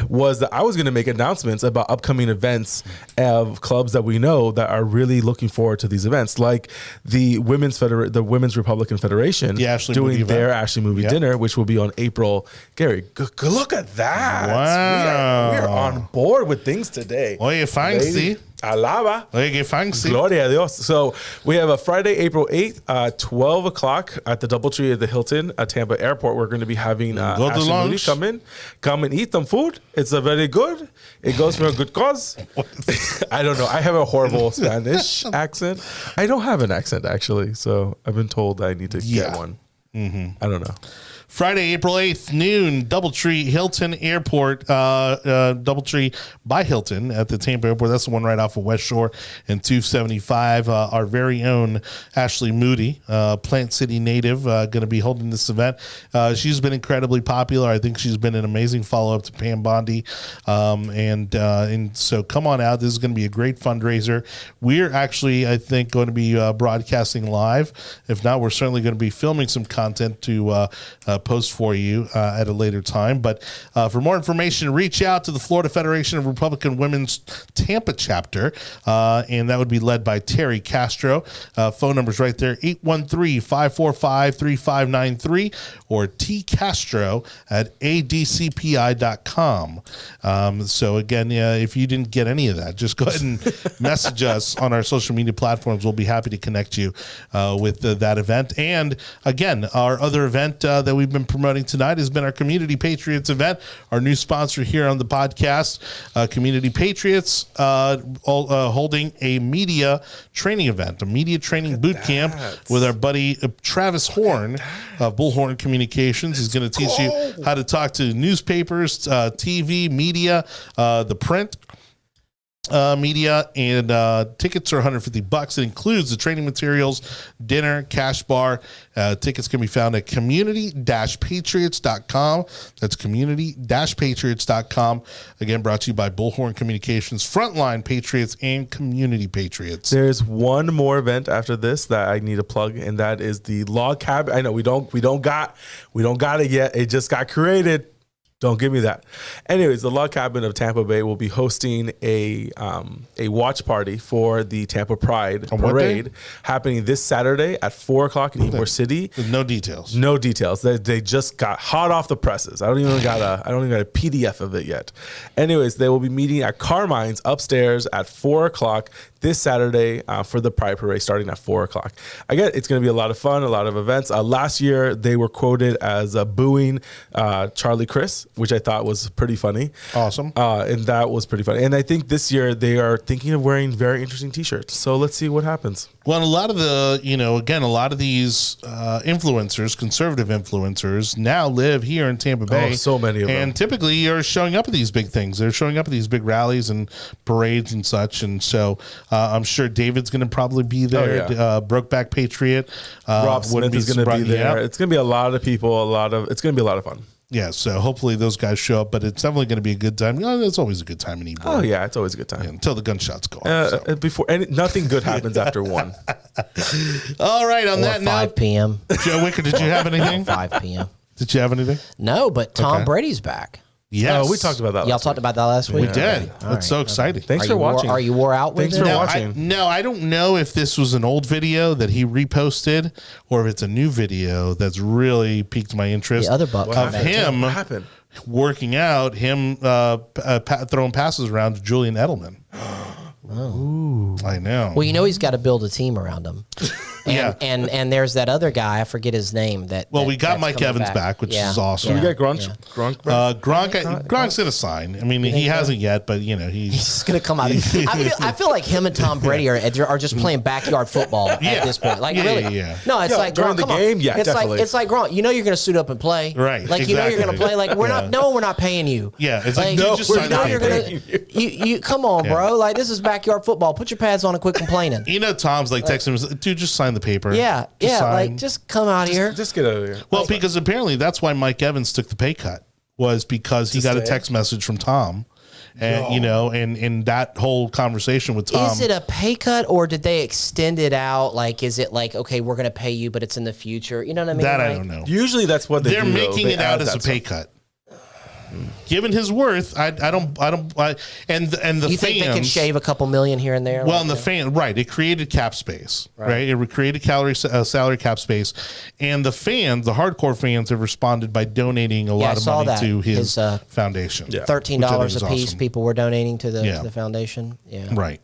was that I was going to make announcements about upcoming events of clubs that we know that are really looking forward to these events, like the Women's Republican Federation doing their Ashley Movie Dinner, which will be on April. Gary, look at that! Wow. We are on board with things today. Oye, fancy. Alaba. Oye, fancy. Gloria a Dios. So we have a Friday, April 8th, 12 o'clock at the Doubletree at the Hilton at Tampa Airport. We're going to be having Ashley Moody come and eat some food. It's a very good. It goes for a good cause. I don't know. I have a horrible Spanish accent. I don't have an accent, actually. So I've been told I need to get one. I don't know. Friday, April 8th, noon, Doubletree Hilton Airport, Doubletree by Hilton at the Tampa Airport. That's the one right off of West Shore and 275. Our very own Ashley Moody, Plant City native, going to be holding this event. She's been incredibly popular. I think she's been an amazing follow-up to Pam Bondi. And so come on out. This is going to be a great fundraiser. We're actually, I think, going to be broadcasting live. If not, we're certainly going to be filming some content to post for you at a later time. But for more information, reach out to the Florida Federation of Republican Women's Tampa chapter, and that would be led by Terry Castro. Phone number's right there, 813-545-3593 or tcastro@adcpi.com. So again, if you didn't get any of that, just go ahead and message us on our social media platforms. We'll be happy to connect you with that event. And again, our other event that we've been promoting tonight has been our Community Patriots event, our new sponsor here on the podcast. Community Patriots holding a media training event, a media training boot camp with our buddy Travis Horn of Bullhorn Communications. He's going to teach you how to talk to newspapers, TV, media, the print media, and tickets are $150. It includes the training materials, dinner, cash bar. Tickets can be found at community-patriots.com. That's community-patriots.com. Again, brought to you by Bullhorn Communications, Frontline Patriots, and Community Patriots. There's one more event after this that I need to plug, and that is the log cabin. I know we don't got it yet. It just got created. Don't give me that. Anyways, the Log Cabin of Tampa Bay will be hosting a watch party for the Tampa Pride Parade happening this Saturday at 4 o'clock in Ybor City. With no details. No details. They just got hot off the presses. I don't even got a PDF of it yet. Anyways, they will be meeting at Carmine's upstairs at 4 o'clock this Saturday for the Pride Parade starting at 4 o'clock. Again, it's going to be a lot of fun, a lot of events. Last year, they were quoted as booing Charlie Chris, which I thought was pretty funny. Awesome. And that was pretty funny. And I think this year they are thinking of wearing very interesting t-shirts. So let's see what happens. Well, a lot of these influencers, conservative influencers, now live here in Tampa Bay. Oh, so many of them. And typically are showing up at these big things. They're showing up at these big rallies and parades and such. And so I'm sure David's going to probably be there. Oh, yeah. Brokeback Patriot. Rob Smith is going to be there. Yeah. It's going to be a lot of people. It's going to be a lot of fun. Yeah, so hopefully those guys show up, but it's definitely going to be a good time. It's always a good time in Ybor. Oh yeah, it's always a good time until the gunshots go off. Nothing good happens after 1. All right, on that note, 5 p.m. Joe Wicker, did you have anything? 5 p.m. Did you have anything? No, but Tom Brady's back. Yes. Oh, we talked about that. Y'all talked about that last week? We did. Okay. That's so exciting. Thanks for watching. Are you wore out with Thanks it? for watching. No, I don't know if this was an old video that he reposted or if it's a new video that's really piqued my interest. The other buck of him What happened? working out, him throwing passes around to Julian Edelman. Ooh. I know. Well, you know he's got to build a team around him. Yeah. And there's that other guy, I forget his name. We got Mike Evans back, which is awesome. We got Gronk back? Gronk's going to sign. I mean, he hasn't yet, but he's just gonna come out. I feel like him and Tom Brady are just playing backyard football at this point. Like really, no, it's like during Gronk, the come game, on. yeah, it's definitely. like Gronk. You know you're gonna suit up and play, right? Like you know you're gonna play. Like we're not paying you. Yeah, it's like no, just sign the paper. You come on, bro. Like this is backyard football. Put your pads on and quit complaining. Tom's like texting him, dude, just sign the paper. Yeah, like just come out here. Just get out of here. Well, because apparently that's why Mike Evans took the pay cut, was because he got a text message from Tom. And and that whole conversation with Tom. Is it a pay cut or did they extend it out? Like, is it like, okay, we're gonna pay you, but it's in the future? You know what I mean? That I don't know. Usually that's what they're making it out as a pay cut. Given his worth, and the you think they can shave a couple million here and there? Well, and the fan, right? It created cap space, right? It created salary cap space, and the fans, the hardcore fans, have responded by donating a lot of money to his foundation. Yeah. $13 a piece. Awesome. People were donating to the foundation. Yeah, right.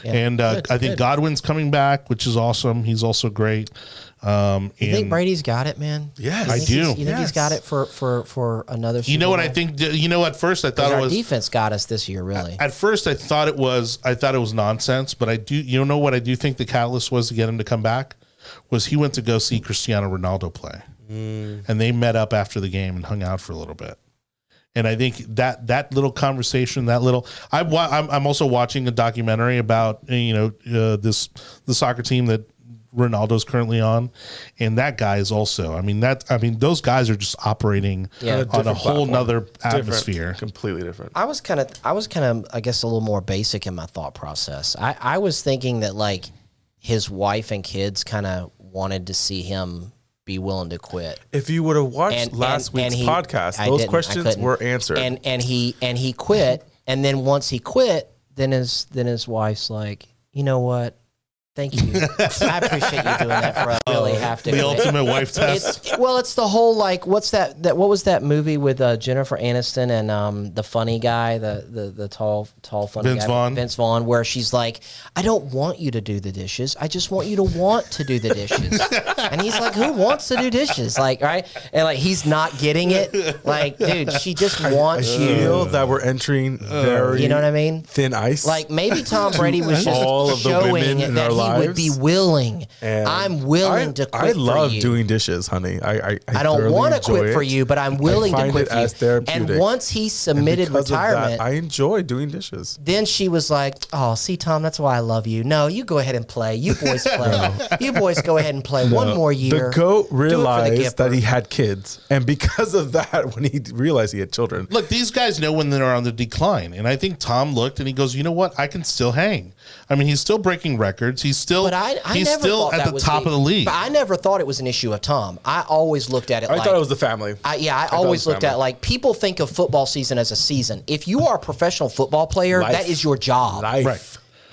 Yeah. And I think Godwin's coming back, which is awesome. He's also great. You think Brady's got it, man? Yes, I do. You think he's got it for another Super You know what Bowl? I think? At first I thought it was our defense got us this year, really. At first I thought it was nonsense, but I do. You know what I do think the catalyst was to get him to come back was he went to go see Cristiano Ronaldo play, and they met up after the game and hung out for a little bit. And I think that little conversation, I'm also watching a documentary about the soccer team that Ronaldo's currently on, and that guy is also. Those guys are just operating on a whole nother atmosphere, completely different. I was kind of, I guess, a little more basic in my thought process. I was thinking that like his wife and kids kind of wanted to see him be willing to quit. If you would have watched last week's podcast, those questions were answered. And he quit, and then once he quit, then his wife's like, you know what? Thank you. I appreciate you doing that for us. Really have to. The ultimate wife test. It's the whole like, what's that? What was that movie with Jennifer Aniston and the funny guy, the tall funny guy, Vince Vaughn, where she's like, I don't want you to do the dishes. I just want you to want to do the dishes. And he's like, who wants to do dishes? Like, right? And like, he's not getting it. Like, dude, she just wants you. I feel that we're entering very, you know what I mean? Thin ice. Like maybe Tom Brady was just all of showing that he would be willing. And I'm willing to quit I love for you. doing dishes, honey. I don't want to quit for you, but I'm willing to quit for you. Therapeutic. And once he submitted retirement, I enjoy doing dishes. then she was like, "Oh, see, Tom, that's why I love you. No, you go ahead and play. You boys play. You boys go ahead and play one more year." The GOAT realized that he had kids, and because of that, when he realized he had children, look, these guys know when they're on the decline, and I think Tom looked and he goes, "You know what? I can still hang. I mean, he's still breaking records. He's still." He's still at the top of the league. But I never thought it was an issue of Tom. I always looked at it I thought it was the family. I always looked at like people think of football season as a season. If you are a professional football player, that is your job. Right.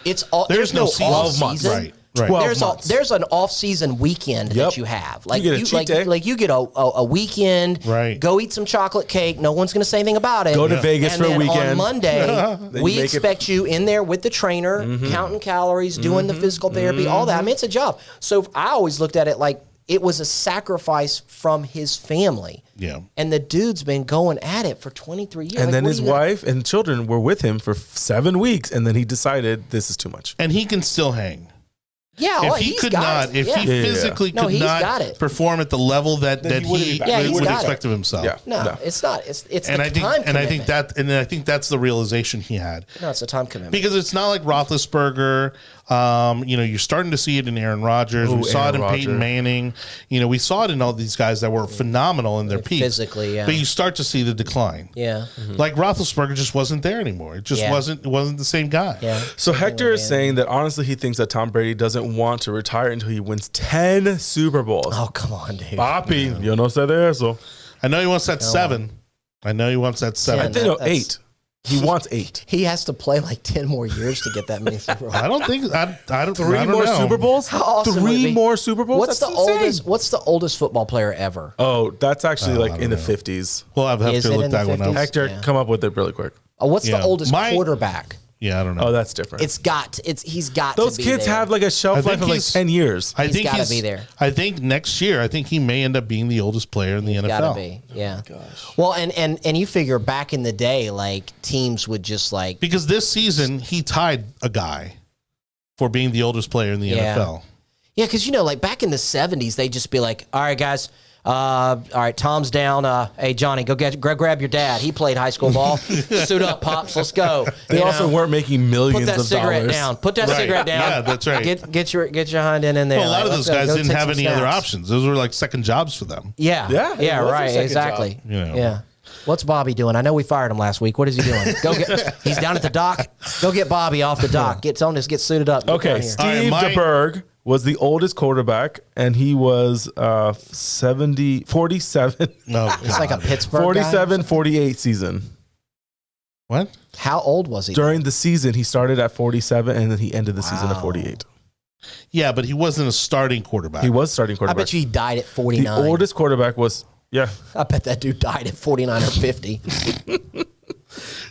It's all, there's no off season. Right. There's an off-season weekend that you have. Like you get a weekend. Right. Go eat some chocolate cake. No one's going to say anything about it. Go to Vegas for a weekend. On Monday, we expect you in there with the trainer, counting calories, doing the physical therapy, all that. I mean, it's a job. So I always looked at it like it was a sacrifice from his family. Yeah. And the dude's been going at it for 23 years. And then his wife and children were with him for 7 weeks, and then he decided this is too much. And he can still hang. Yeah, if he physically could not perform at the level that he would expect of himself. Yeah. No, it's not. It's and the time commitment. I think that's the realization he had. No, it's a time commitment. Because it's not like Roethlisberger. You're starting to see it in Aaron Rodgers. We saw it in Peyton Manning. We saw it in all these guys that were phenomenal in their peak. Physically, yeah. But you start to see the decline. Yeah. Like Roethlisberger just wasn't there anymore. It just wasn't the same guy. Yeah. So Hector is saying that honestly he thinks that Tom Brady doesn't want to retire until he wins 10 Super Bowls. Oh, come on, dude. Papi, yo no sé de eso. I know he wants that 7. I know he wants that 7. I think no, 8. He wants 8. He has to play like 10 more years to get that many Super Bowls. I don't think I don't. 3 I don't more know. Super Bowls. How awesome would it 3 be? more Super Bowls. What's That's the insane. oldest? What's the oldest football player ever? Oh, that's actually like in the know. 50s. We'll have Is to it look in the that one 50s? up. Hector, Yeah. come up with it really quick. What's Yeah. the oldest My- quarterback? Yeah, I don't know. Oh, that's different. He's got Those to be kids there. have like a I shelf think life of like he's- 10 years. I He's think gotta be there. I think next year, I think he may end up being the oldest player in the NFL. Gotta be, yeah. Well, and you figure back in the day, like teams would just like Because this season he tied a guy for being the oldest player in the NFL. yeah, because like back in the 70s, they'd just be like, all right, guys. All right, Tom's down. Hey, Johnny, go grab your dad. He played high school ball. Suit up, pops. Let's go. They You also know? weren't making millions Put that of cigarette dollars. down. Put that Right. cigarette down. Yeah, that's right. Get your hind end in there. Well, a lot Like, of let's those guys go didn't take have some any other snaps. options. Those were like second jobs for them. Yeah, Yeah, it was a right, second exactly. job. You know. Yeah. What's Bobby doing? I know we fired him last week. What is he doing? He's down at the dock. Go get Bobby off the dock. Get suited up. Get Okay, down here. Steve All right, DeBerg was the oldest quarterback, and he was 47, No, It's like a Pittsburgh guy. 47, 48 season. what? How old was he? During the season, he started at 47, and then he ended the season at Wow. 48. Yeah, but he wasn't a starting quarterback. He was starting I quarterback. bet you he died at the 49. oldest quarterback was, yeah. I bet that dude died at 49 or 50.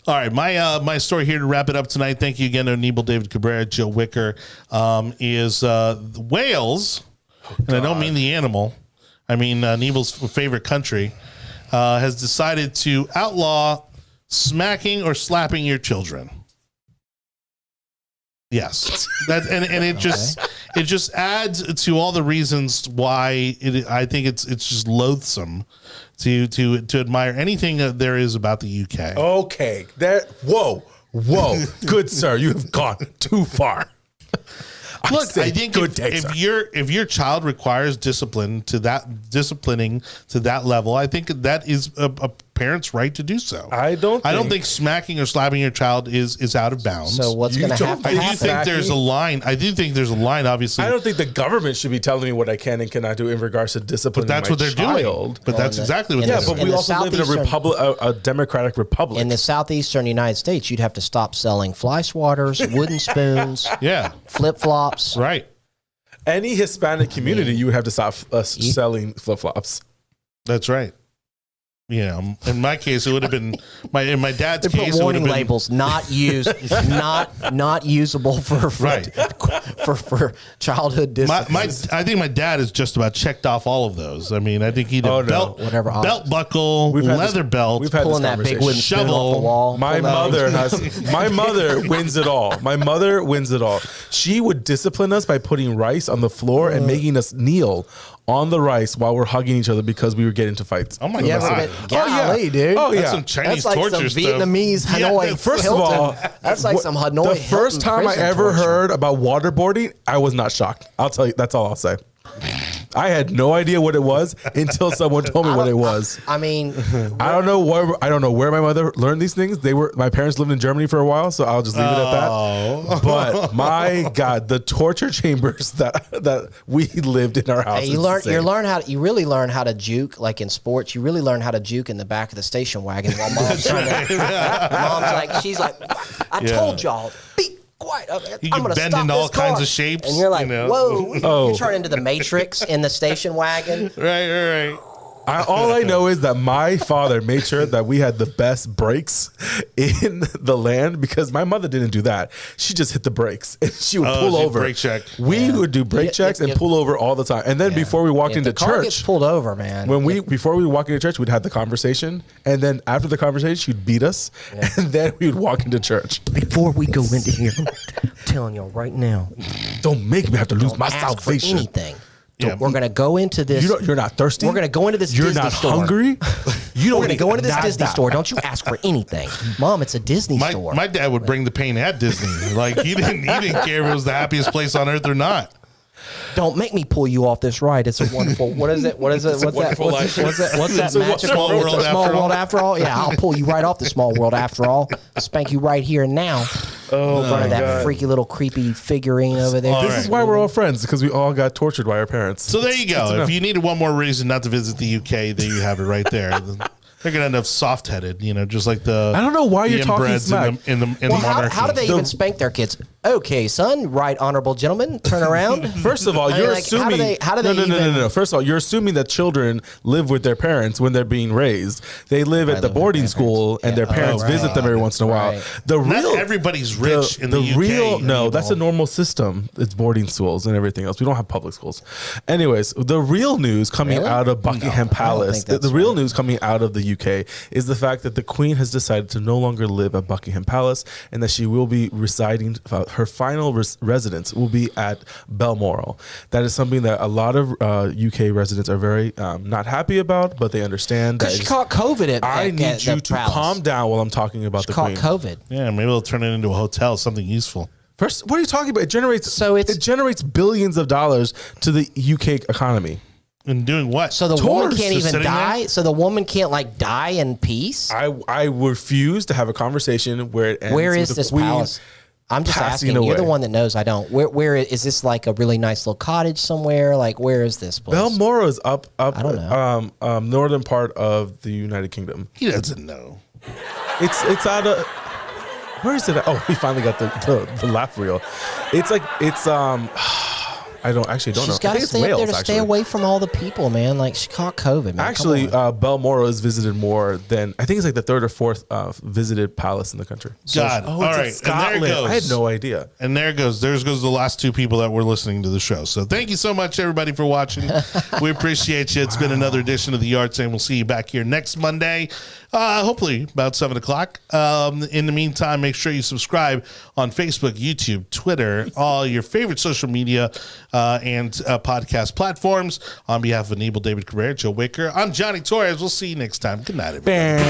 All right, my story here to wrap it up tonight. Thank you again to Anibal, David Cabrera, Joe Wicker. Is Wales, and I don't mean the animal. I mean Anibal's favorite country, has decided to outlaw smacking or slapping your children. Yes, that and it just adds to all the reasons why I think it's just loathsome to admire anything that there is about the UK. Okay. Whoa. Good sir, you have gone too far. Look, I think good day, sir. if your child requires disciplining to that level, I think that is a parent's right to do so. I don't think smacking or slapping your child is out of bounds. So what's You going to don't happen? I do happen? think there's a line. I do think there's a line. Obviously, I don't think the government should be telling me what I can and cannot do in regards to disciplining but that's my what they're child. doing. But that's exactly what in they're the- doing. But we the also live in a southeastern- republic, a democratic republic. In the southeastern United States, you'd have to stop selling fly swatters, wooden spoons, Yeah, flip flops. right. Any Hispanic community, you would have to stop selling flip flops. That's right. You know, in my case, it would have been in my dad's They case. put It would warning have been, labels, not used, not usable for Right. for childhood discipline. I think my dad has just about checked off all of those. I mean, I think he did Oh, no. belt, Whatever. belt buckle, We've had leather this- belt. we've had Pulling this that big conversation. wooden spoon off the Shovel. wall. My mother wins it all. My mother wins it all. She would discipline us by putting rice on the floor and making us kneel on the rice while we're hugging each other because we were getting into fights. Oh my You ever god! been, golly, dude. Oh, That's yeah. some Chinese That's like torture some stuff. Vietnamese Yeah, Hanoi. First of Hilton. all, that's like some Hanoi. The first Hilton time I prison ever torture. heard about waterboarding, I was not shocked. I'll tell you. That's all I'll say. I had no idea what it was until someone told me what it was. I mean, I don't know where my mother learned these things. My parents lived in Germany for a while, so I'll just leave it at that. But my God, the torture chambers that we lived in our house. hey, you really learn how to juke, like in sports. You really learn how to juke in the back of the station wagon while mom's trying to. She's like, I told y'all, be quiet. You I'm can gonna bend stop into all this car. kinds of shapes, and you're like, you know. whoa! Oh. You turn into the Matrix in the station wagon. Right. All I know is that my father made sure that we had the best brakes in the land because my mother didn't do that. She just hit the brakes and she would pull she'd over. brake check. We would do brake checks and pull over all the time. And then before we walked If into the car gets church, pulled over, man. before we walk into church, we'd have the conversation, and then after the conversation, she'd beat us, and then we would walk into church. Before we go into here, I'm telling y'all right now, Don't make me have to lose my ask for salvation. anything. Yeah. We're gonna go into this. You're not thirsty. We're gonna go into this You're Disney not store. hungry. You don't. We're gonna go into this need Disney nada. store. Don't you ask for anything, Mom? It's a Disney store. My dad would bring the pain at Disney. Like he didn't care if it was the happiest place on earth or not. Don't make me pull you off this ride. It's a wonderful. What is it? What's that? What's that It's a magical? small world It's a small after all. world after all. Yeah, I'll pull you right off the small world after all. Spank you right here and now. Oh In front my of that God. freaky little creepy figurine over there. All This right. is why we're all friends because we all got tortured by our parents. So there you go. If you needed one more reason not to visit the UK, there you have it right there. They're gonna end up soft-headed, just like the. I don't know why you're talking inbreds smack. in the monarchy. How do they even spank their kids? Okay, son, right honorable gentleman, turn around. First of all, you're assuming. How do they No. First of all, you're assuming that children live with their parents when they're being raised. They live at the boarding school, and their parents visit them every once in a while. Right. Not everybody's rich in the UK. No, that's a normal system. It's boarding schools and everything else. We don't have public schools. Anyways, the real news coming out of Buckingham Palace, the real news coming out of the UK is the fact that the Queen has decided to no longer live at Buckingham Palace and that she will be residing. Her final residence will be at Balmoral. That is something that a lot of UK residents are very not happy about, but they understand. Because she caught COVID I need you to calm down while I'm talking about the Queen. Caught COVID. Yeah, maybe they'll turn it into a hotel, something useful. First, what are you talking about? It generates billions of dollars to the UK economy. And doing what? So the woman can't even die. There? So the woman can't die in peace. I refuse to have a conversation where it ends. Where is with this the Queen palace? I'm just asking. Away. You're the one that knows. I don't. Where is this? Like a really nice little cottage somewhere? Like where is this place? Balmoral is up. I don't know. Northern part of the United Kingdom. He doesn't know. It's out of. Where is it? Oh, we finally got the laugh reel. I don't know. She's got to stay up there to stay away from all the people, man. Like she caught COVID, man. Actually, Balmoral is visited more than I think it's like the third or fourth visited palace in the country. God, all right, Scotland. And there it goes. I had no idea. And there goes the last two people that were listening to the show. So thank you so much, everybody, for watching. We appreciate you. It's been another edition of the Yard Sale. We'll see you back here next Monday, hopefully about 7:00. In the meantime, make sure you subscribe on Facebook, YouTube, Twitter, all your favorite social media and podcast platforms. On behalf of Anibal, David Cabrera, Joe Wicker, I'm Jonny Torres. We'll see you next time. Good night, everybody.